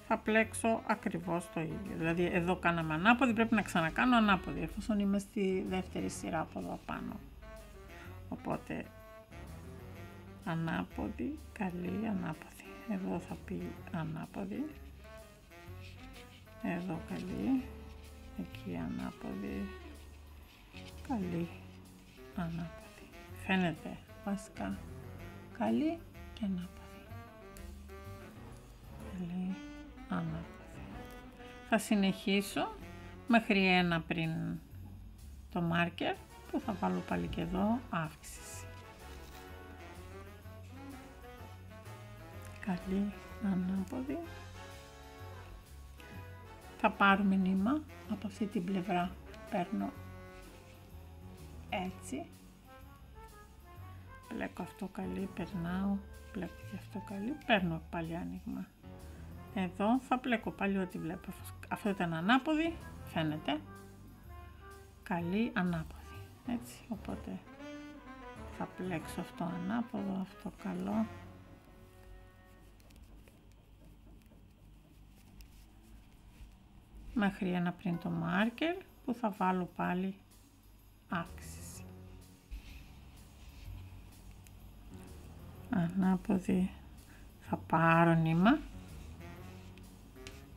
θα πλέξω ακριβώς το ίδιο. Δηλαδή εδώ κάναμε ανάποδη, πρέπει να ξανακάνω ανάποδη, εφόσον είμαι στη δεύτερη σειρά από εδώ πάνω. Οπότε, ανάποδη, καλή, ανάποδη. Εδώ θα πει ανάποδη. Εδώ καλή, εκεί ανάποδη, καλή, ανάποδη. Φαίνεται βασικά καλή και ανάποδη. Καλή, ανάποδη. Θα συνεχίσω μέχρι ένα πριν το μάρκερ που θα βάλω πάλι και εδώ αύξηση. Καλή, ανάποδη. Θα πάρουμε νήμα από αυτή την πλευρά, παίρνω έτσι, πλέκω αυτό καλή, περνάω, πλέκω και αυτό καλή, παίρνω πάλι άνοιγμα. Εδώ θα πλέκω πάλι ό,τι βλέπω, αυτό ήταν ανάποδη, φαίνεται, καλή, ανάποδη, έτσι, οπότε θα πλέξω αυτό ανάποδο, αυτό καλό. Μέχρι ένα πριν το μάρκερ που θα βάλω πάλι αύξηση. Ανάποδη θα πάρω νήμα,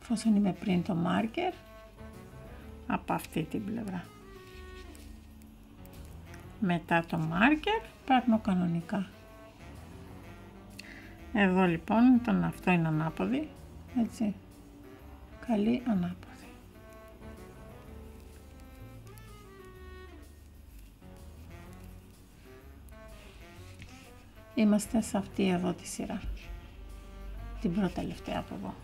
εφόσον είμαι πριν το μάρκερ, από αυτή την πλευρά. Μετά το μάρκερ παίρνω κανονικά. Εδώ λοιπόν αυτό είναι ανάποδη, έτσι, καλή, ανάποδη. Είμαστε σε αυτή εδώ τη σειρά, την πρώτη τελευταία από εδώ.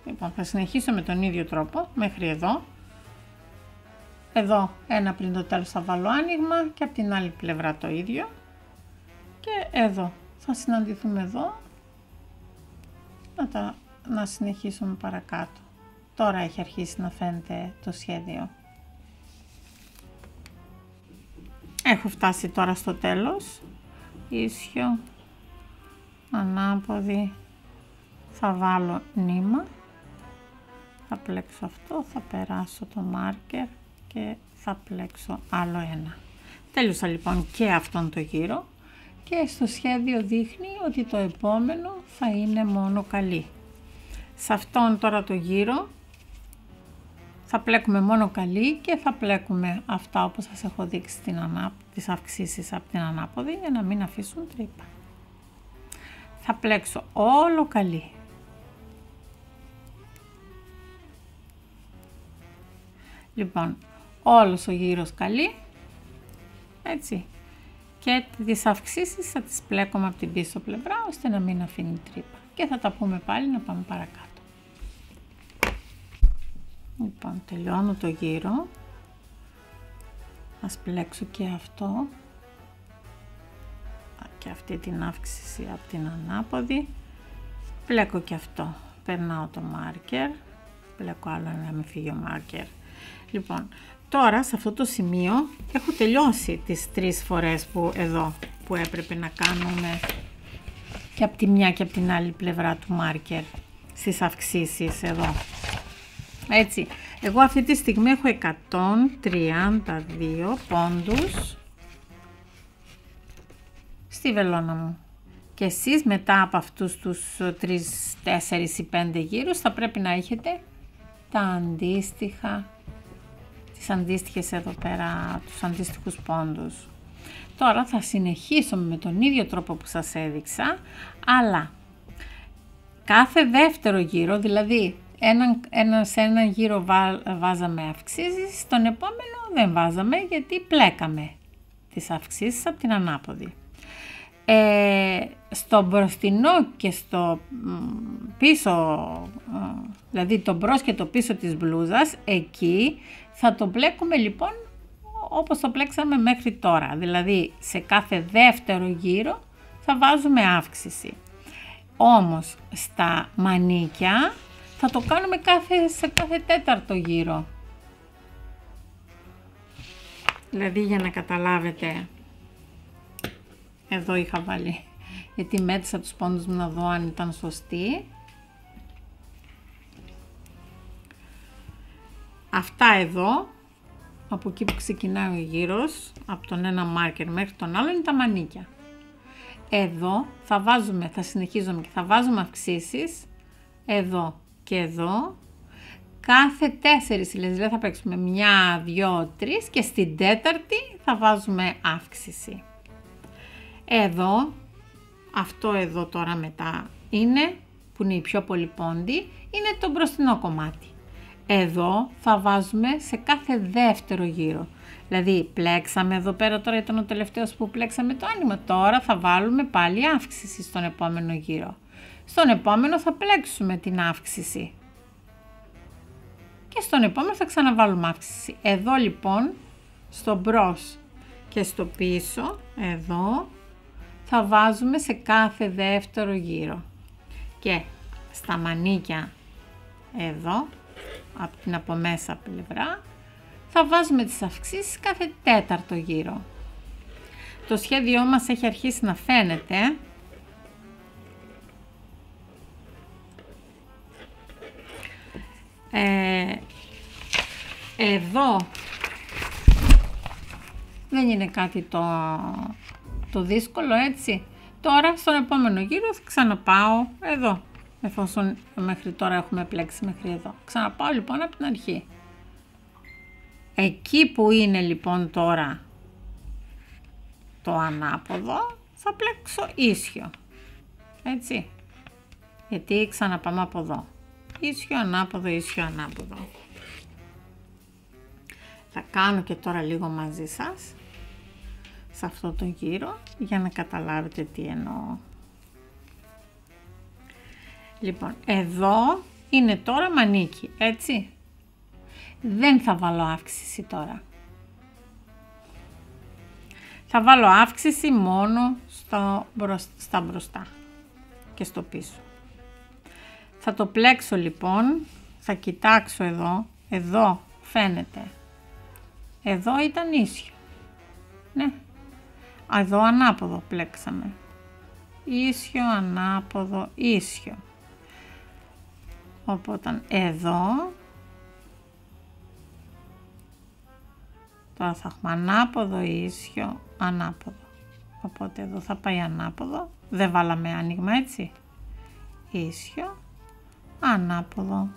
Λοιπόν, θα συνεχίσω με τον ίδιο τρόπο μέχρι εδώ, εδώ ένα πριν το τέλος θα βάλω άνοιγμα και από την άλλη πλευρά το ίδιο και εδώ θα συναντηθούμε εδώ να συνεχίσουμε παρακάτω. Τώρα έχει αρχίσει να φαίνεται το σχέδιο. Έχω φτάσει τώρα στο τέλος, ίσιο, ανάποδη, θα βάλω νήμα, θα πλέξω αυτό, θα περάσω το μάρκερ και θα πλέξω άλλο ένα. Τέλειωσα λοιπόν και αυτόν το γύρο και στο σχέδιο δείχνει ότι το επόμενο θα είναι μόνο καλή. Σε αυτόν τώρα το γύρο θα πλέκουμε μόνο καλή και θα πλέκουμε αυτά όπως σας έχω δείξει τις αυξήσεις από την ανάποδη για να μην αφήσουν τρύπα. Θα πλέξω όλο καλή. Λοιπόν, όλος ο γύρος καλή, έτσι, και τις αυξήσεις θα τις πλέκουμε από την πίσω πλευρά ώστε να μην αφήνει τρύπα και θα τα πούμε πάλι να πάμε παρακάτω. Λοιπόν, τελειώνω το γύρο, ας πλέξω και αυτό και αυτή την αύξηση από την ανάποδη, πλέκω και αυτό, περνάω το μάρκερ, πλέκω άλλο να μην φύγει ο μάρκερ. Λοιπόν, τώρα σε αυτό το σημείο έχω τελειώσει τις 3 φορές που έπρεπε να κάνουμε και από τη μια και από την άλλη πλευρά του μάρκερ στις αυξήσεις εδώ. Έτσι, εγώ αυτή τη στιγμή έχω 132 πόντους στη βελόνα μου και εσείς μετά από αυτούς τους 3, 4 ή 5 γύρους θα πρέπει να έχετε τα αντίστοιχα, τις αντίστοιχες εδώ πέρα, τους αντίστοιχους πόντους. Τώρα θα συνεχίσω με τον ίδιο τρόπο που σας έδειξα, αλλά κάθε δεύτερο γύρο, δηλαδή σε έναν γύρο βάζαμε αυξήσεις, στον επόμενο δεν βάζαμε γιατί πλέκαμε τις αυξήσεις από την ανάποδη. Στο μπροστινό και στο πίσω, δηλαδή το μπρος και το πίσω της μπλούζας, εκεί θα το πλέκουμε λοιπόν όπως το πλέξαμε μέχρι τώρα, δηλαδή σε κάθε δεύτερο γύρο θα βάζουμε αύξηση. Όμως στα μανίκια θα το κάνουμε σε κάθε τέταρτο γύρο. Δηλαδή για να καταλάβετε, εδώ είχα βάλει, γιατί μέτρησα τους πόντους μου να δω αν ήταν σωστοί. Αυτά εδώ, από εκεί που ξεκινάει ο γύρος, από τον ένα μάρκερ μέχρι τον άλλο, είναι τα μανίκια. Εδώ θα συνεχίζουμε και θα βάζουμε αυξήσεις, εδώ και εδώ, κάθε 4 δηλαδή θα παίξουμε 1, 2, 3 και στην τέταρτη θα βάζουμε αύξηση. Εδώ, αυτό εδώ τώρα μετά είναι, που είναι η πιο πολύ πόντι, είναι το μπροστινό κομμάτι. Εδώ θα βάζουμε σε κάθε δεύτερο γύρο. Δηλαδή πλέξαμε εδώ πέρα, τώρα ήταν ο τελευταίος που πλέξαμε το άνοιγμα. Τώρα θα βάλουμε πάλι αύξηση στον επόμενο γύρο. Στον επόμενο θα πλέξουμε την αύξηση. Και στον επόμενο θα ξαναβάλουμε αύξηση. Εδώ λοιπόν, στο μπρος και στο πίσω, εδώ, θα βάζουμε σε κάθε δεύτερο γύρο. Και στα μανίκια, εδώ, από την από μέσα πλευρά, θα βάζουμε τις αυξήσεις κάθε τέταρτο γύρο. Το σχέδιό μας έχει αρχίσει να φαίνεται. Εδώ δεν είναι κάτι το δύσκολο, έτσι. Τώρα στον επόμενο γύρο θα ξαναπάω εδώ, εφόσον μέχρι τώρα έχουμε πλέξει μέχρι εδώ. Ξαναπάω λοιπόν από την αρχή. Εκεί που είναι λοιπόν τώρα το ανάποδο θα πλέξω ίσιο, έτσι, γιατί ξαναπάμε από εδώ. Ίσιο, ανάποδο, ίσιο, ανάποδο. Θα κάνω και τώρα λίγο μαζί σας σε αυτό το γύρο για να καταλάβετε τι εννοώ. Λοιπόν, εδώ είναι τώρα μανίκι, έτσι. Δεν θα βάλω αύξηση τώρα. Θα βάλω αύξηση μόνο στα μπροστά και στο πίσω. Θα το πλέξω λοιπόν, θα κοιτάξω εδώ φαίνεται. Εδώ ήταν ίσιο. Ναι, εδώ ανάποδο πλέξαμε. Ίσιο, ανάποδο, ίσιο. Οπότε εδώ, τώρα θα έχουμε ανάποδο, ίσιο, ανάποδο. Οπότε εδώ θα πάει ανάποδο, δεν βάλαμε άνοιγμα έτσι. Ίσιο, ανάποδο,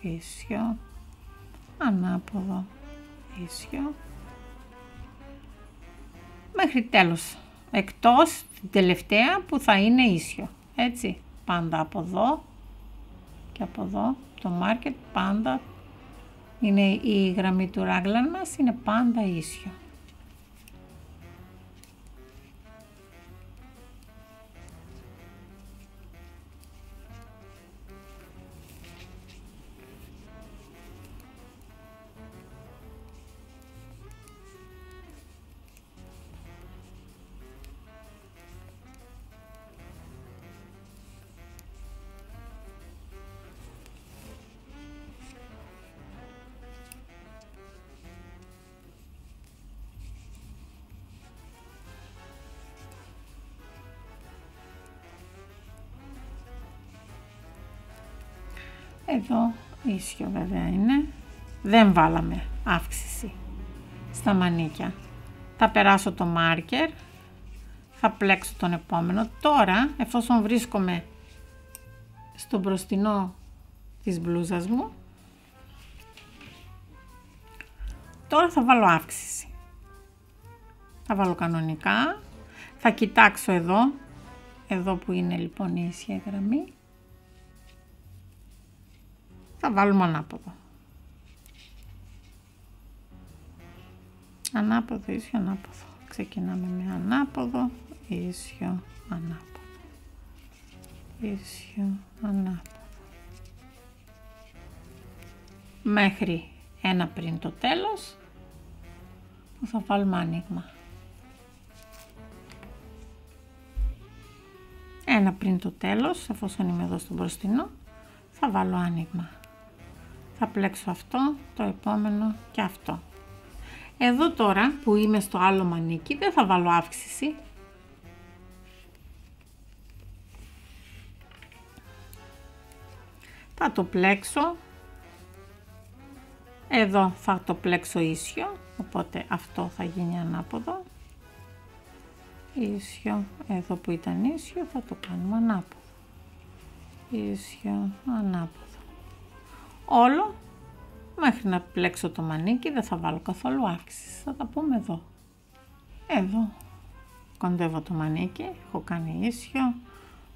ίσιο, ανάποδο, ίσιο. Μέχρι τέλος, εκτός την τελευταία που θα είναι ίσιο, έτσι. Πάντα από εδώ και από εδώ, το μάρκετ πάντα είναι η γραμμή του ράγλαν μας, είναι πάντα ίσιο. Εδώ ίσιο βέβαια είναι. Δεν βάλαμε αύξηση στα μανίκια. Θα περάσω το μάρκερ. Θα πλέξω τον επόμενο. Τώρα, εφόσον βρίσκομαι στο μπροστινό της μπλούζας μου, τώρα θα βάλω αύξηση. Θα βάλω κανονικά. Θα κοιτάξω εδώ που είναι λοιπόν η ίσια γραμμή. Θα βάλουμε ανάποδο. Ανάποδο, ίσιο, ανάποδο. Ξεκινάμε με ανάποδο, ίσιο, ανάποδο. Ίσιο, ανάποδο. Μέχρι ένα πριν το τέλος που θα βάλουμε άνοιγμα. Ένα πριν το τέλος, εφόσον είμαι εδώ στο μπροστινό, θα βάλω άνοιγμα. Θα πλέξω αυτό, το επόμενο και αυτό. Εδώ τώρα που είμαι στο άλλο μανίκι δεν θα βάλω αύξηση. Θα το πλέξω. Εδώ θα το πλέξω ίσιο, οπότε αυτό θα γίνει ανάποδο. Ίσιο, εδώ που ήταν ίσιο θα το κάνουμε ανάποδο. Ίσιο, ανάποδο. Όλο μέχρι να πλέξω το μανίκι, δεν θα βάλω καθόλου αύξηση. Θα τα πούμε εδώ. Εδώ κοντεύω το μανίκι, έχω κάνει ίσιο,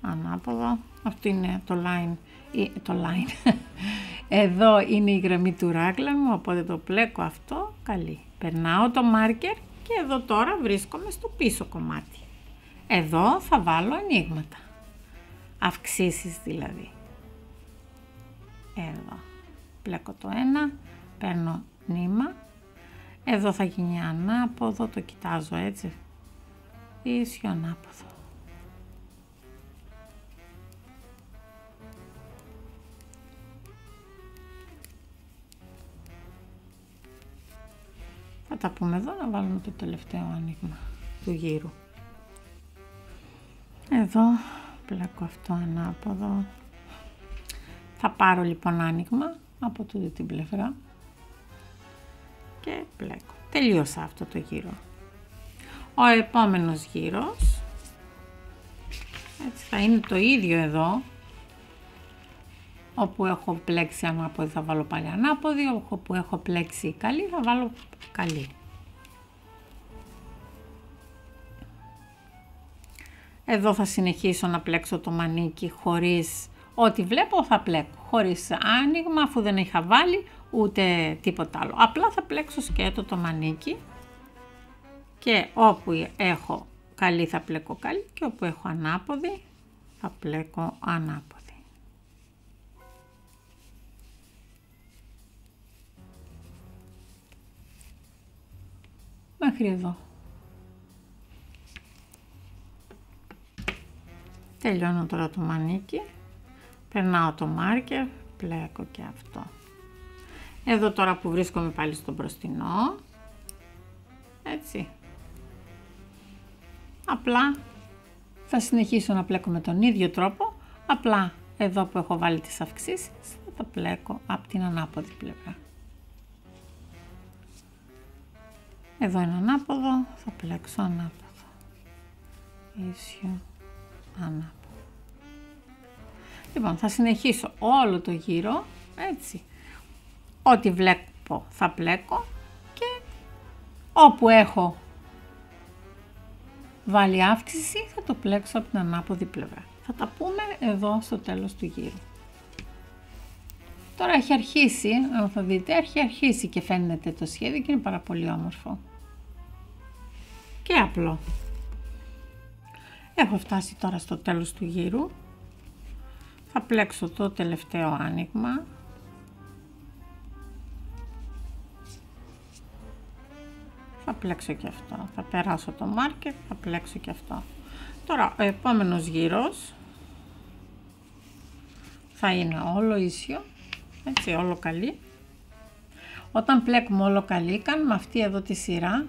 ανάποδο. Αυτό είναι το line. Εδώ είναι η γραμμή του ράγλαν μου, οπότε το πλέκω αυτό, καλή. Περνάω το μάρκερ και εδώ τώρα βρίσκομαι στο πίσω κομμάτι. Εδώ θα βάλω ανοίγματα. Αυξήσεις δηλαδή. Εδώ. Πλέκω το ένα, παίρνω νήμα. Εδώ θα γίνει ανάποδο, το κοιτάζω έτσι. Ίσιο, ανάποδο. Θα τα πούμε εδώ, να βάλουμε το τελευταίο άνοιγμα του γύρου. Εδώ πλέκω αυτό ανάποδο. Θα πάρω λοιπόν άνοιγμα από τούτη την πλευρά και πλέκω. Τελείωσα αυτό το γύρο. Ο επόμενος γύρος έτσι, θα είναι το ίδιο εδώ, όπου έχω πλέξει ανάποδη θα βάλω πάλι ανάποδη, όπου έχω πλέξει καλή θα βάλω καλή. Εδώ θα συνεχίσω να πλέξω το μανίκι χωρίς ό,τι βλέπω θα πλέκω, χωρίς άνοιγμα αφού δεν είχα βάλει ούτε τίποτα άλλο. Απλά θα πλέξω σκέτο το μανίκι και όπου έχω καλή θα πλέκω καλή και όπου έχω ανάποδη θα πλέκω ανάποδη. μέχρι εδώ. Τελειώνω τώρα το μανίκι, περνάω το μάρκερ, πλέκω και αυτό. Εδώ τώρα που βρίσκομαι πάλι στο μπροστινό, έτσι, απλά θα συνεχίσω να πλέκω με τον ίδιο τρόπο, απλά εδώ που έχω βάλει τις αυξήσεις θα τα πλέκω από την ανάποδη πλευρά. Εδώ είναι ανάποδο, θα πλέξω ανάποδο, ίσιο, ανάποδο. Λοιπόν, θα συνεχίσω όλο το γύρο, έτσι, ό,τι βλέπω θα πλέκω και όπου έχω βάλει αύξηση θα το πλέξω από την ανάποδη πλευρά. Θα τα πούμε εδώ στο τέλος του γύρου. Τώρα έχει αρχίσει, αν θα δείτε, έχει αρχίσει και φαίνεται το σχέδιο και είναι πάρα πολύ όμορφο και απλό. Έχω φτάσει τώρα στο τέλος του γύρου. Θα πλέξω το τελευταίο άνοιγμα. Θα πλέξω και αυτό. Θα περάσω το μάρκερ, θα πλέξω και αυτό. Τώρα ο επόμενος γύρος θα είναι όλο ίσιο, έτσι, όλο καλή. Όταν πλέκουμε όλο καλή, κάνουμε αυτή εδώ τη σειρά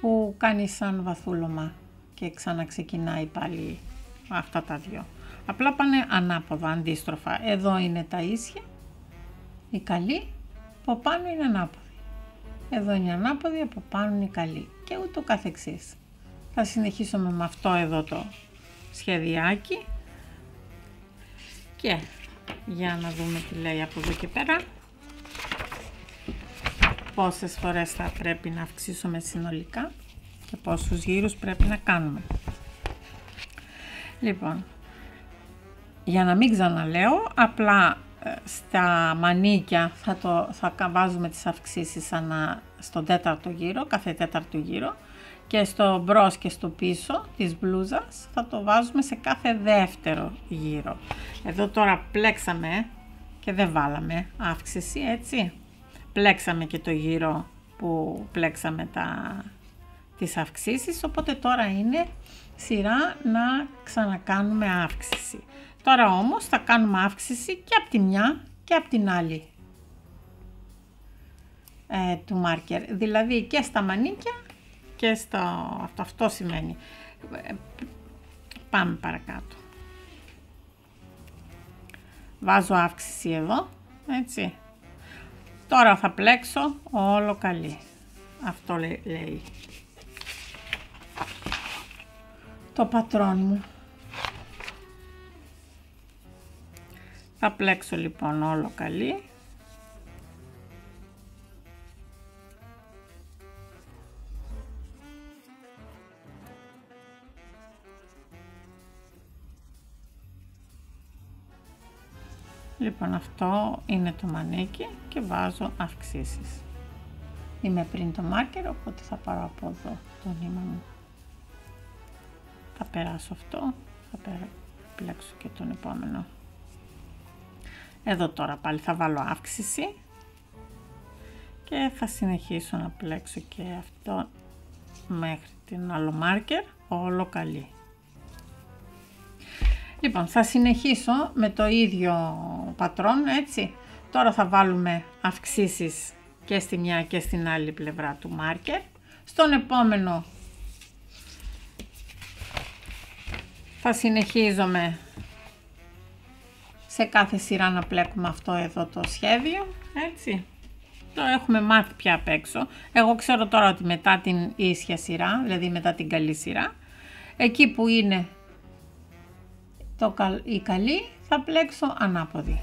που κάνει σαν βαθούλωμα και ξαναξεκινάει πάλι αυτά τα δυο. Απλά πάνε ανάποδα, αντίστροφα. Εδώ είναι τα ίσια, η καλή, από πάνω είναι ανάποδη. Εδώ είναι ανάποδη, από πάνω είναι η καλή και ούτω καθεξής. Θα συνεχίσουμε με αυτό εδώ το σχεδιάκι και για να δούμε τι λέει από εδώ και πέρα. Πόσες φορές θα πρέπει να αυξήσουμε συνολικά και πόσους γύρους πρέπει να κάνουμε. Λοιπόν, για να μην ξαναλέω, απλά στα μανίκια θα βάζουμε τις αυξήσεις στον τέταρτο γύρο, κάθε τέταρτο γύρο, και στο μπρος και στο πίσω της μπλούζας θα το βάζουμε σε κάθε δεύτερο γύρο. Εδώ τώρα πλέξαμε και δεν βάλαμε αύξηση, έτσι. Πλέξαμε και το γύρο που πλέξαμε τις αυξήσεις, οπότε τώρα είναι σειρά να ξανακάνουμε αύξηση. Τώρα όμως θα κάνουμε αύξηση και από τη μια και από την άλλη του μάρκερ, δηλαδή και στα μανίκια και αυτό σημαίνει. Πάμε παρακάτω. Βάζω αύξηση εδώ, έτσι. Τώρα θα πλέξω όλο καλή. Αυτό λέει το πατρόν μου. Θα πλέξω λοιπόν όλο καλή. Λοιπόν, αυτό είναι το μανίκι και βάζω αυξήσεις. Είμαι πριν το μάρκερ, οπότε θα πάρω από εδώ το νήμα μου. Θα περάσω αυτό, θα πλέξω και τον επόμενο. Εδώ τώρα πάλι θα βάλω αύξηση και θα συνεχίσω να πλέξω και αυτό μέχρι την άλλο μάρκερ, όλο καλή. Λοιπόν, θα συνεχίσω με το ίδιο πατρόν, έτσι. Τώρα θα βάλουμε αυξήσεις και στη μια και στην άλλη πλευρά του μάρκερ. Στον επόμενο θα συνεχίζουμε σε κάθε σειρά να πλέκουμε αυτό εδώ το σχέδιο, έτσι. Το έχουμε μάθει πια απ' έξω. Εγώ ξέρω τώρα ότι μετά την ίσια σειρά, δηλαδή μετά την καλή σειρά, εκεί που είναι η καλή θα πλέξω ανάποδη.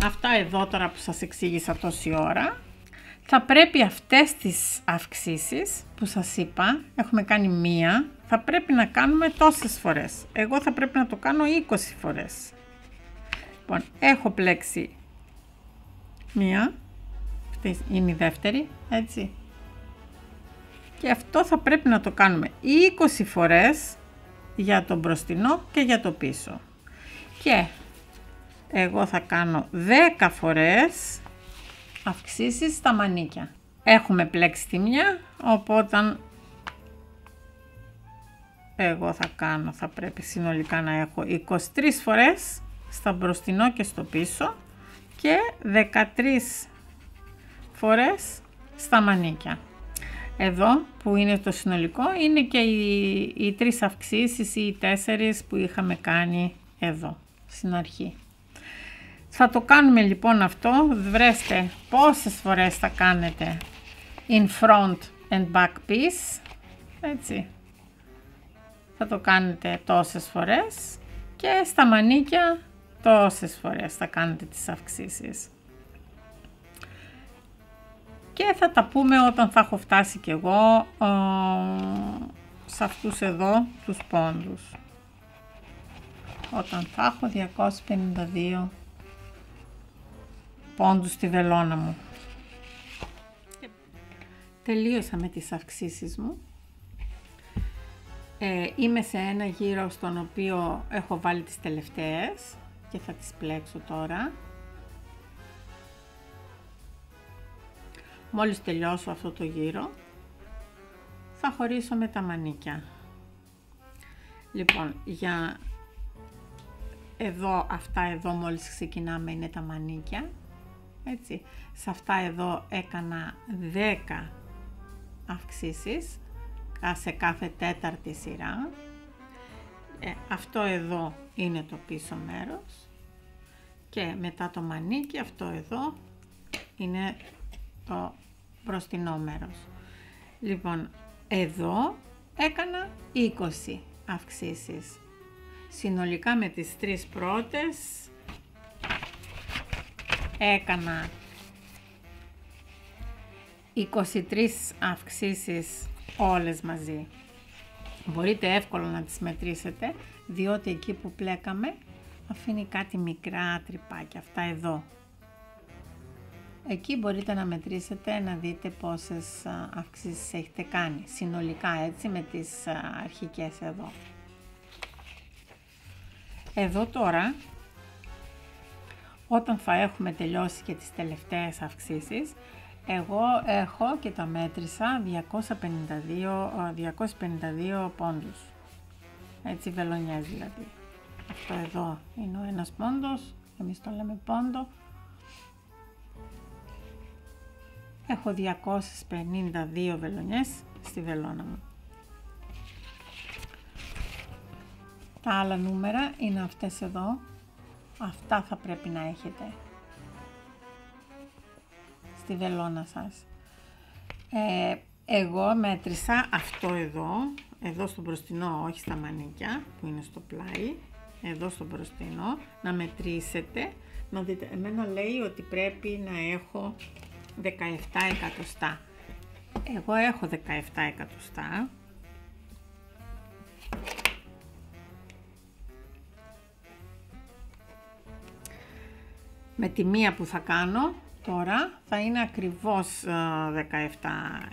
Αυτά εδώ τώρα που σας εξήγησα τόση ώρα, θα πρέπει αυτές τις αυξήσεις που σας είπα, έχουμε κάνει μία, θα πρέπει να κάνουμε τόσες φορές. Εγώ θα πρέπει να το κάνω 20 φορές. Λοιπόν, έχω πλέξει μία, αυτή είναι η δεύτερη, έτσι. Και αυτό θα πρέπει να το κάνουμε 20 φορές για το μπροστινό και για το πίσω. Και εγώ θα κάνω 10 φορές αυξήσεις στα μανίκια. έχουμε πλέξει τη μια, οπότε εγώ θα πρέπει συνολικά να έχω 23 φορές στα μπροστινό και στο πίσω και 13 φορές στα μανίκια. Εδώ που είναι το συνολικό είναι και οι 3 αυξήσεις ή οι 4 που είχαμε κάνει εδώ στην αρχή. Θα το κάνουμε λοιπόν αυτό, βρέστε πόσες φορές θα κάνετε in front and back piece, έτσι. Θα το κάνετε τόσες φορές και στα μανίκια τόσες φορές θα κάνετε τις αυξήσεις. Και θα τα πούμε όταν θα έχω φτάσει κι εγώ σε αυτούς εδώ τους πόντους. Όταν θα έχω 252 πόντους στη βελόνα μου. Τελείωσα με τις αυξήσεις μου. Είμαι σε ένα γύρο στον οποίο έχω βάλει τις τελευταίες και θα τις πλέξω τώρα. Μόλις τελειώσω αυτό το γύρο, θα χωρίσω με τα μανίκια. Λοιπόν, για εδώ, αυτά εδώ μόλις ξεκινάμε είναι τα μανίκια, έτσι. Σε αυτά εδώ έκανα 10 αυξήσεις σε κάθε τέταρτη σειρά. Αυτό εδώ είναι το πίσω μέρος και μετά το μανίκι αυτό εδώ είναι το μπροστινό μέρος. Λοιπόν, εδώ έκανα 20 αυξήσεις. Συνολικά με τις 3 πρώτες έκανα 23 αυξήσεις όλες μαζί. Μπορείτε εύκολα να τις μετρήσετε, διότι εκεί που πλέκαμε αφήνει κάτι μικρά τρυπάκια, αυτά εδώ. Εκεί μπορείτε να μετρήσετε, να δείτε πόσες αυξήσεις έχετε κάνει, συνολικά έτσι με τις αρχικές εδώ. Εδώ τώρα, όταν θα έχουμε τελειώσει και τις τελευταίες αυξήσεις, εγώ έχω και τα μέτρησα 252 πόντους, έτσι βελονιές δηλαδή. Αυτό εδώ είναι ο ένας πόντος, εμείς το λέμε πόντο. Έχω 252 βελονιές στη βελόνα μου. Τα άλλα νούμερα είναι αυτές εδώ, αυτά θα πρέπει να έχετε στη βελόνα σας. Εγώ μέτρησα αυτό εδώ στο μπροστινό, όχι στα μανίκια που είναι στο πλάι, εδώ στο μπροστινό, να μετρήσετε, να δείτε, εμένα λέει ότι πρέπει να έχω 17 εκατοστά. Εγώ έχω 17 εκατοστά. Με τη μία που θα κάνω τώρα θα είναι ακριβώς 17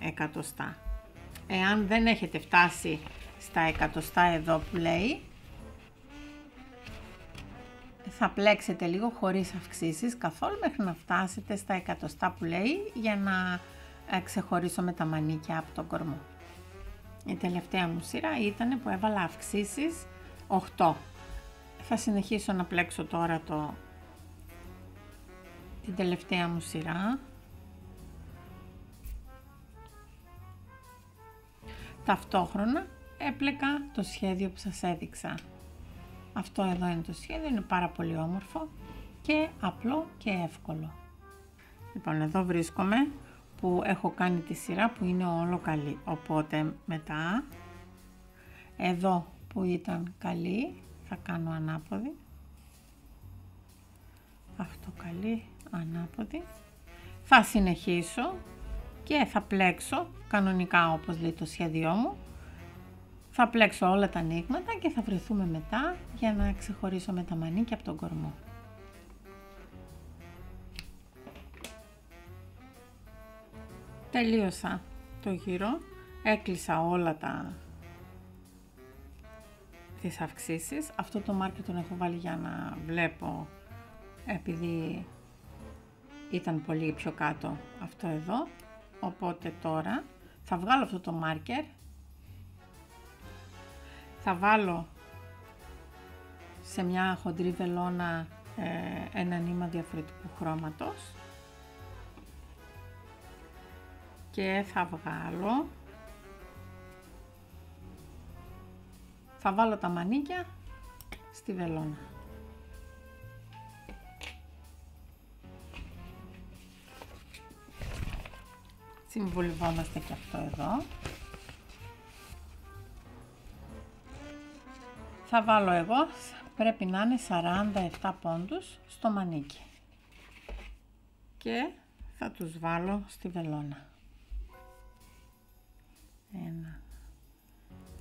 εκατοστά. Εάν δεν έχετε φτάσει στα εκατοστά εδώ που λέει, θα πλέξετε λίγο χωρίς αυξήσεις καθόλου μέχρι να φτάσετε στα εκατοστά που λέει, για να ξεχωρίσω με τα μανίκια από τον κορμό. Η τελευταία μου σειρά ήταν που έβαλα αυξήσεις 8. Θα συνεχίσω να πλέξω τώρα την τελευταία μου σειρά. Ταυτόχρονα έπλεκα το σχέδιο που σας έδειξα. Αυτό εδώ είναι το σχέδιο, είναι πάρα πολύ όμορφο και απλό και εύκολο. Λοιπόν, εδώ βρίσκομαι που έχω κάνει τη σειρά που είναι όλο καλή. Οπότε μετά, εδώ που ήταν καλή, θα κάνω ανάποδη. Αυτό καλή, ανάποδη. Θα συνεχίσω και θα πλέξω κανονικά όπως λέει το σχέδιό μου. Θα πλέξω όλα τα ανοίγματα και θα βρεθούμε μετά για να ξεχωρίσω με τα μανίκια από τον κορμό. Τελείωσα το γύρο, έκλεισα όλα τις αυξήσεις. Αυτό το μάρκερ τον έχω βάλει για να βλέπω, επειδή ήταν πολύ πιο κάτω αυτό εδώ. Οπότε τώρα θα βγάλω αυτό το μάρκερ, θα βάλω σε μια χοντρή βελόνα ένα νήμα διαφορετικού χρώματος και θα βάλω τα μανίκια στη βελόνα. Συμβολευόμαστε και αυτό εδώ. Θα βάλω εγώ, πρέπει να είναι 47 πόντους στο μανίκι και θα τους βάλω στη βελόνα. 1,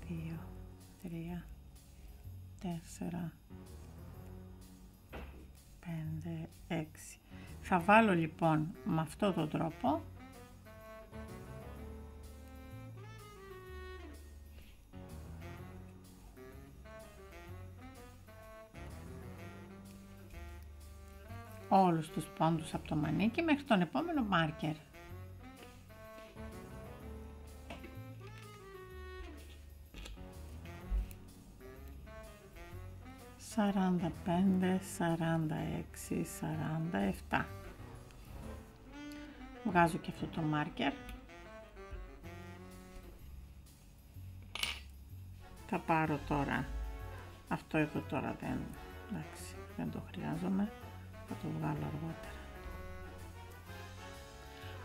2, 3, 4, 5, 6. Θα βάλω λοιπόν με αυτόν τον τρόπο όλους τους πόντους από το μανίκι μέχρι τον επόμενο μάρκερ. Σαράντα πέντε, 46, 47. Βγάζω και αυτό το μάρκερ. Θα πάρω τώρα αυτό εδώ, τώρα δεν το χρειάζομαι. Θα το βγάλω αργότερα.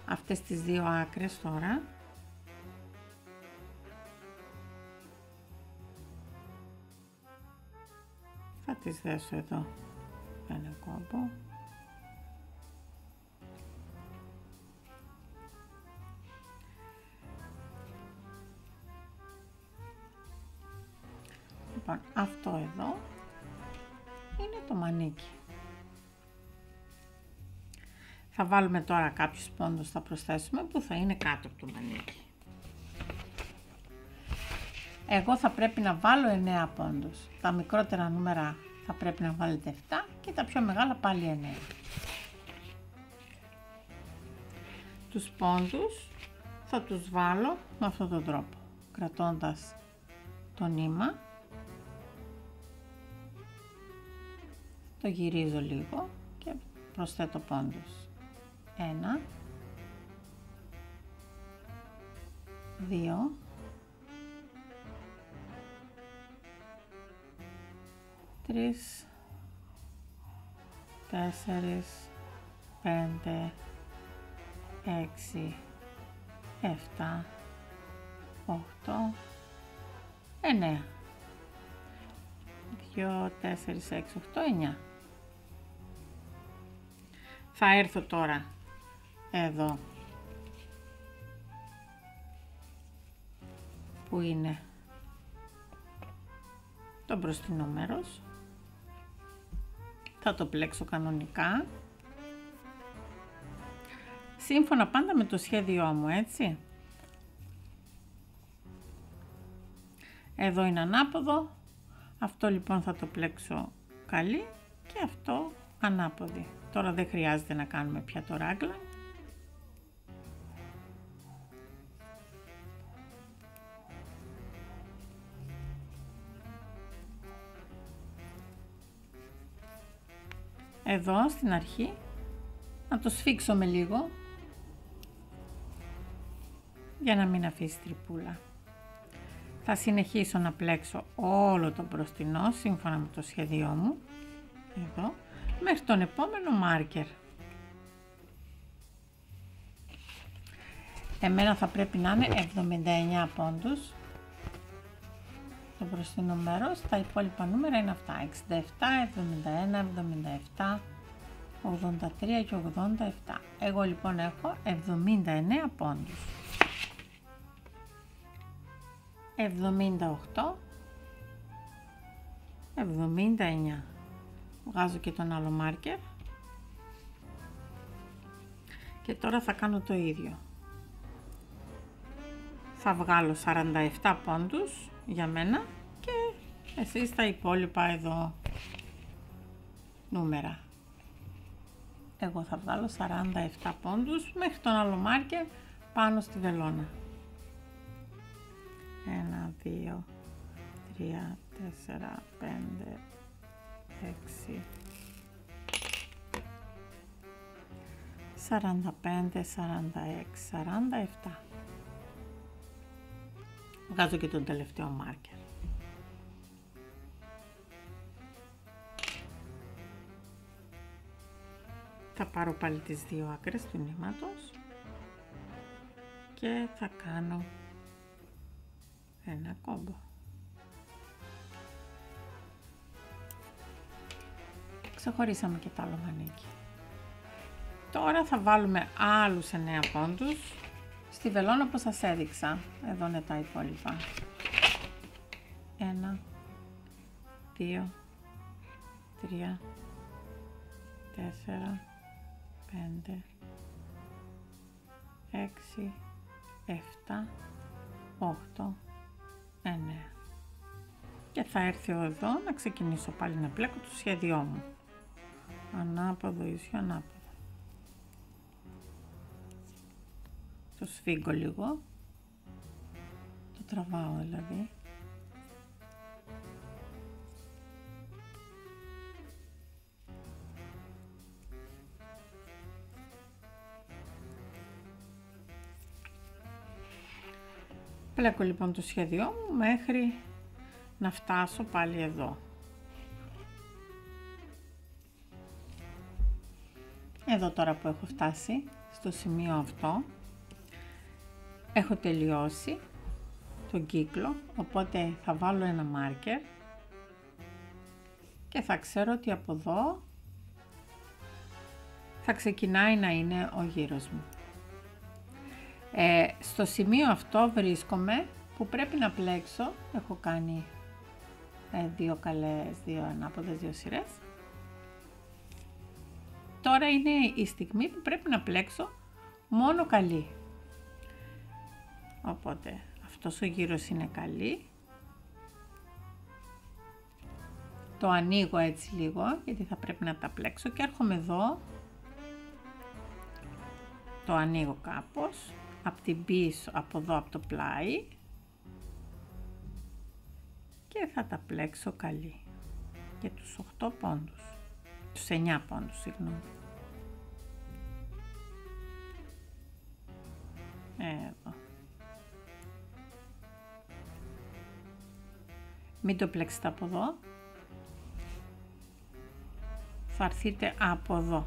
Αυτές τις δύο άκρες τώρα θα τις δέσω εδώ ένα κόμπο. Λοιπόν, αυτό εδώ είναι το μανίκι. Θα βάλουμε τώρα κάποιους πόντους, θα προσθέσουμε, που θα είναι κάτω από το μανίκι. Εγώ θα πρέπει να βάλω 9 πόντους. Τα μικρότερα νούμερα θα πρέπει να βάλετε 7 και τα πιο μεγάλα πάλι 9. Τους πόντους θα τους βάλω με αυτόν τον τρόπο, κρατώντας το νήμα. Το γυρίζω λίγο και προσθέτω πόντους. 1, 2, 3, 4, 5, 6, 7, 8, 9. 2, 4, 6, 8, 9. Θα έρθω τώρα εδώ που είναι το μπροστινό μέρος, θα το πλέξω κανονικά σύμφωνα πάντα με το σχέδιό μου, έτσι. Εδώ είναι ανάποδο, αυτό λοιπόν θα το πλέξω καλή και αυτό ανάποδη. Τώρα δεν χρειάζεται να κάνουμε πια το ράγκλα. Εδώ στην αρχή να το σφίξουμε λίγο για να μην αφήσει τρυπούλα. Θα συνεχίσω να πλέξω όλο το μπροστινό σύμφωνα με το σχέδιό μου εδώ μέχρι τον επόμενο μάρκερ. Εμένα θα πρέπει να είναι 79 πόντους το μπροστινό μέρος, τα υπόλοιπα νούμερα είναι αυτά, 67, 71, 77, 83 και 87. Εγώ λοιπόν έχω 79 πόντους. 78, 79. Βγάζω και τον άλλο μάρκερ και τώρα θα κάνω το ίδιο. Θα βγάλω 47 πόντους για μένα και εσείς τα υπόλοιπα εδώ νούμερα. Εγώ θα βγάλω 47 πόντους μέχρι τον άλλο μάρκερ πάνω στη βελόνα. 1, 2, 3, 4, 5, 6, 45, 46, 47. Βγάζω και τον τελευταίο μάρκερ. Θα πάρω πάλι τις δύο άκρες του νήματος και θα κάνω ένα κόμπο. Ξεχωρίσαμε και το άλλο μανίκι. Τώρα θα βάλουμε άλλους 9 πόντους στη βελόνα που σας έδειξα. Εδώ είναι τα υπόλοιπα. 1, 2, 3, 4, 5, 6, 7, 8, 9. Και θα έρθω εδώ να ξεκινήσω πάλι να πλέκω το σχέδιό μου. Ανάποδο, ίσιο, ανάποδο. Το σφίγγω λίγο, το τραβάω δηλαδή. Πλέκω λοιπόν το σχέδιό μου μέχρι να φτάσω πάλι εδώ. Εδώ τώρα που έχω φτάσει στο σημείο αυτό, έχω τελειώσει τον κύκλο, οπότε θα βάλω ένα μάρκερ και θα ξέρω ότι από εδώ θα ξεκινάει να είναι ο γύρος μου. Στο σημείο αυτό βρίσκομαι που πρέπει να πλέξω, έχω κάνει δύο καλές, δύο ανάποδες, δύο σειρές. Τώρα είναι η στιγμή που πρέπει να πλέξω μόνο καλή. Οπότε αυτός ο γύρος είναι καλή. Το ανοίγω έτσι λίγο γιατί θα πρέπει να τα πλέξω και έρχομαι εδώ. Το ανοίγω κάπως από την πίσω, από εδώ από το πλάι και θα τα πλέξω καλή και τους 8 πόντους, τους 9 πόντους, συγγνώμη. Εδώ. Μην το πλέξετε από εδώ, θα έρθείτε από εδώ.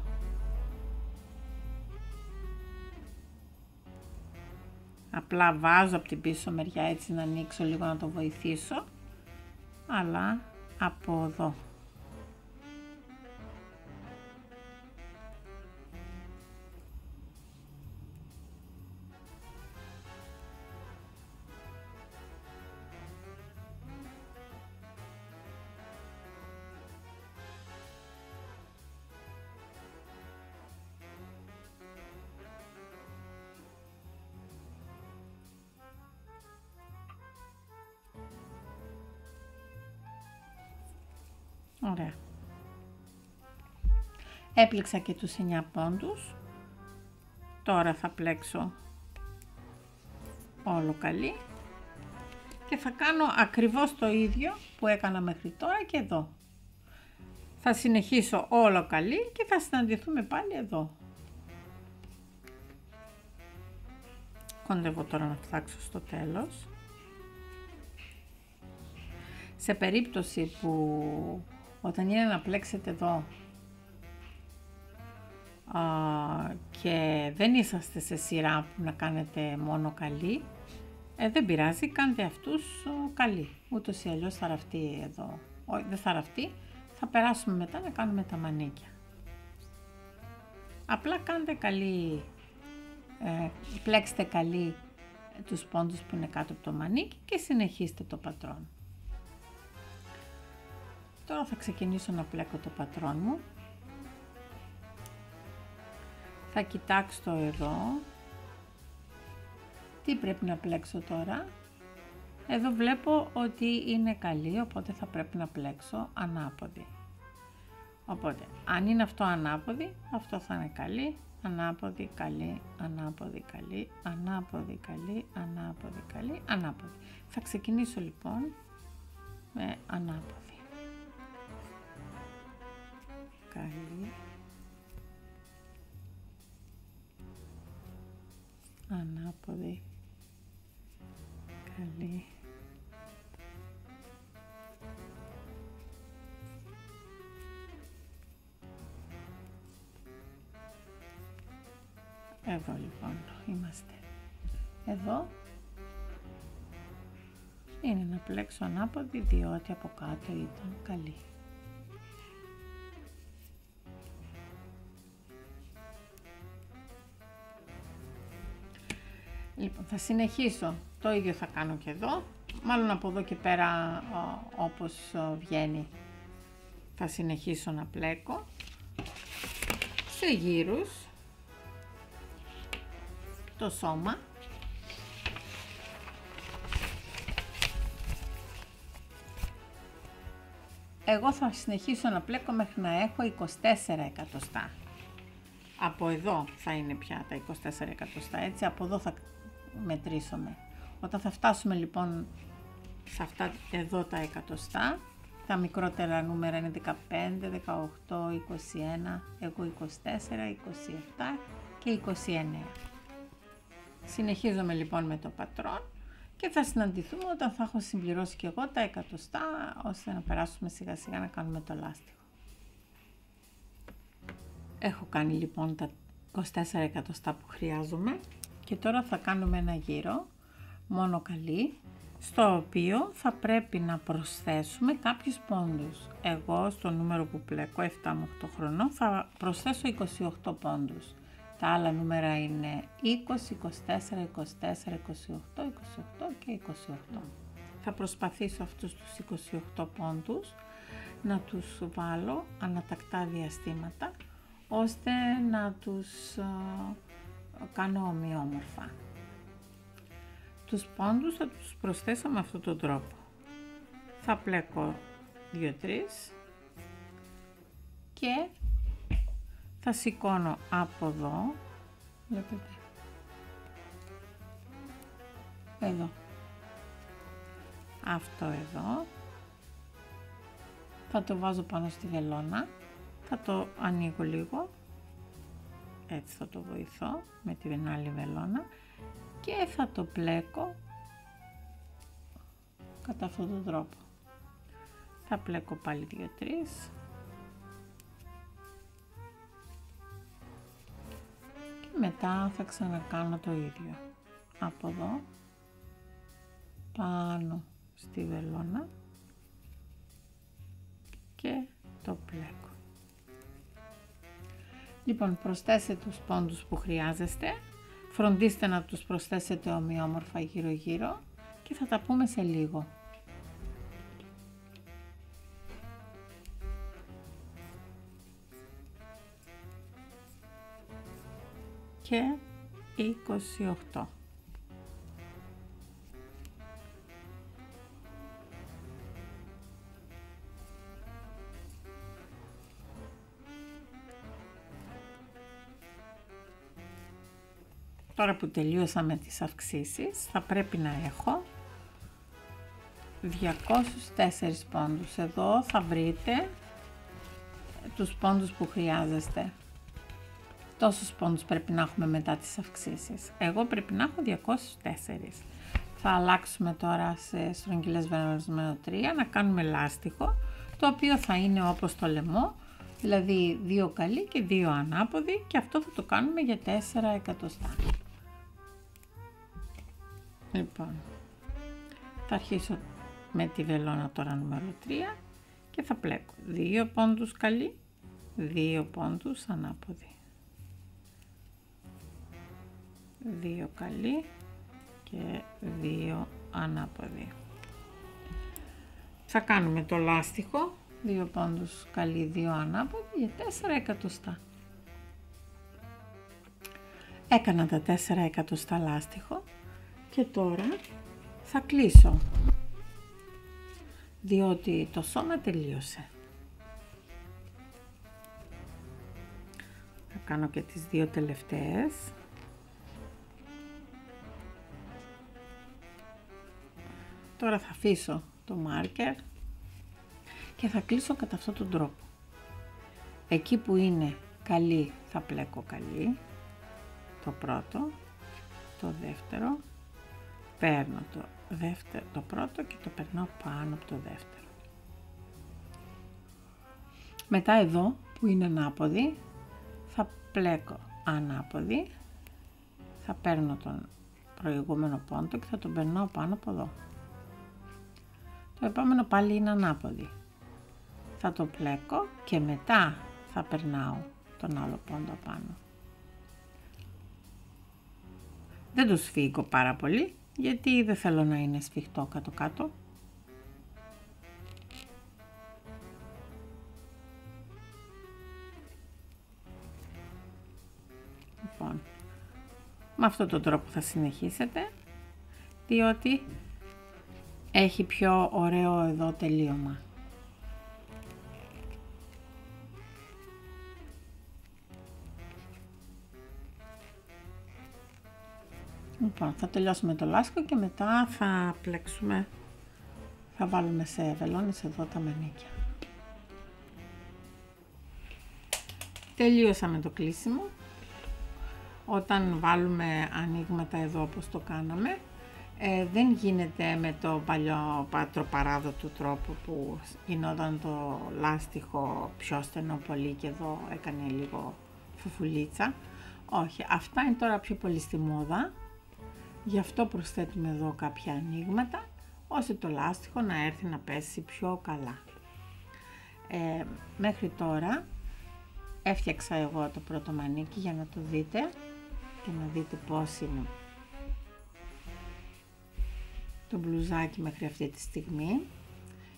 Απλά βάζω από την πίσω μεριά έτσι να ανοίξω λίγο να το βοηθήσω, αλλά από εδώ. Ωραία. Έπλεξα και τους 9 πόντους. Τώρα θα πλέξω όλο καλή και θα κάνω ακριβώς το ίδιο που έκανα μέχρι τώρα και εδώ. Θα συνεχίσω όλο καλή και θα συναντηθούμε πάλι εδώ. Κοντεύω τώρα να φτάξω στο τέλος. Σε περίπτωση που όταν είναι να πλέξετε εδώ και δεν είσαστε σε σειρά που να κάνετε μόνο καλή, δεν πειράζει, κάντε αυτούς καλή. Ούτως ή αλλιώς θα ραφτεί εδώ. Όχι, δεν θα ραφτεί, θα περάσουμε μετά να κάνουμε τα μανίκια. Απλά κάντε καλή, πλέξτε καλή τους πόντους που είναι κάτω από το μανίκι και συνεχίστε το πατρόν. Τώρα θα ξεκινήσω να πλέκω το πατρόν μου. Θα κοιτάξω εδώ. Τι πρέπει να πλέξω τώρα. Εδώ βλέπω ότι είναι καλή, οπότε θα πρέπει να πλέξω ανάποδη. Οπότε, αν είναι αυτό ανάποδη, αυτό θα είναι καλή ανάποδη, καλή, ανάποδη, καλή, ανάποδη, καλή, ανάποδη, καλή, ανάποδη. Θα ξεκινήσω λοιπόν με ανάποδη. Καλή, ανάποδη, καλή, εδώ λοιπόν είμαστε. Εδώ είναι να πλέξω ανάποδη διότι από κάτω ήταν καλή. Λοιπόν, θα συνεχίσω, το ίδιο θα κάνω και εδώ, μάλλον από εδώ και πέρα όπως βγαίνει θα συνεχίσω να πλέκω σε γύρους το σώμα. Εγώ θα συνεχίσω να πλέκω μέχρι να έχω 24 εκατοστά. Από εδώ θα είναι πια τα 24 εκατοστά, έτσι από εδώ θα μετρήσουμε. Όταν θα φτάσουμε λοιπόν σε αυτά εδώ τα εκατοστά, τα μικρότερα νούμερα είναι 15, 18, 21, εγώ 24, 27 και 29. Συνεχίζουμε λοιπόν με το πατρόν και θα συναντηθούμε όταν θα έχω συμπληρώσει και εγώ τα εκατοστά, ώστε να περάσουμε σιγά σιγά να κάνουμε το λάστιχο. Έχω κάνει λοιπόν τα 24 εκατοστά που χρειάζομαι και τώρα θα κάνουμε ένα γύρο μόνο καλή, στο οποίο θα πρέπει να προσθέσουμε κάποιους πόντους. Εγώ στο νούμερο που πλέκω 7 με 8 χρονών θα προσθέσω 28 πόντους. Τα άλλα νούμερα είναι 20, 24, 24, 28, 28 και 28. Θα προσπαθήσω αυτούς τους 28 πόντους να τους βάλω ανατακτά διαστήματα, ώστε να τους κάνω ομοιόμορφα. Τους πόντους θα τους προσθέσω με αυτόν τον τρόπο. Θα πλέκω 2-3 και θα σηκώνω από εδώ, βλέπετε, εδώ, αυτό εδώ, θα το βάζω πάνω στη βελόνα, θα το ανοίγω λίγο, έτσι θα το βοηθώ με την άλλη βελόνα και θα το πλέκω κατά αυτόν τον τρόπο. Θα πλέκω πάλι 2-3 και μετά θα ξανακάνω το ίδιο. Από εδώ πάνω στη βελόνα και το πλέκω. Λοιπόν, προσθέστε τους πόντους που χρειάζεστε, φροντίστε να τους προσθέσετε ομοιόμορφα γύρω γύρω και θα τα πούμε σε λίγο. Και 28. Τώρα που τελείωσα με τις αυξήσεις, θα πρέπει να έχω 204 πόντους. Εδώ θα βρείτε τους πόντους που χρειάζεστε. Τόσους πόντους πρέπει να έχουμε μετά τις αυξήσεις. Εγώ πρέπει να έχω 204. Θα αλλάξουμε τώρα σε στρογγυλές βελόνες νούμερο 3, να κάνουμε λάστιχο, το οποίο θα είναι όπως το λαιμό, δηλαδή 2 καλή και 2 ανάποδη, και αυτό θα το κάνουμε για 4 εκατοστά. Λοιπόν, θα αρχίσω με τη βελόνα τώρα νούμερο 3 και θα πλέκω 2 πόντους καλή, 2 πόντους ανάποδη, 2 καλή και 2 ανάποδη. Θα κάνουμε το λάστιχο, 2 πόντους καλή, 2 ανάποδη για 4 εκατοστά. Έκανα τα 4 εκατοστά λάστιχο και τώρα θα κλείσω, διότι το σώμα τελείωσε. Θα κάνω και τις δύο τελευταίες. Τώρα θα αφήσω το μάρκερ και θα κλείσω κατά αυτόν τον τρόπο. Εκεί που είναι καλή θα πλέκω καλή, το πρώτο, το δεύτερο, παίρνω το πρώτο και το περνάω πάνω από το δεύτερο. Μετά εδώ που είναι ανάποδη θα πλέκω ανάποδη, θα παίρνω τον προηγούμενο πόντο και θα τον περνάω πάνω από εδώ. Το επόμενο πάλι είναι ανάποδη, θα το πλέκω και μετά θα περνάω τον άλλο πόντο πάνω. Δεν το σφίγγω πάρα πολύ γιατί δεν θέλω να είναι σφιχτό κάτω-κάτω. Λοιπόν, με αυτόν τον τρόπο θα συνεχίσετε, διότι έχει πιο ωραίο εδώ τελείωμα. Λοιπόν, θα τελειώσουμε το λάστιχο και μετά θα πλέξουμε, θα βάλουμε σε βελόνες εδώ τα μανίκια. Τελείωσαμε το κλείσιμο. Όταν βάλουμε ανοίγματα εδώ όπως το κάναμε, δεν γίνεται με το παλιό πατροπαράδοτο τρόπο που γινόταν το λάστιχο πιο στενό πολύ και εδώ έκανε λίγο φουφουλίτσα. Όχι, αυτά είναι τώρα πιο πολύ στη μόδα, γι' αυτό προσθέτουμε εδώ κάποια ανοίγματα, ώστε το λάστιχο να έρθει να πέσει πιο καλά. Μέχρι τώρα έφτιαξα εγώ το πρώτο μανίκι για να το δείτε και να δείτε πώς είναι το μπλουζάκι μέχρι αυτή τη στιγμή,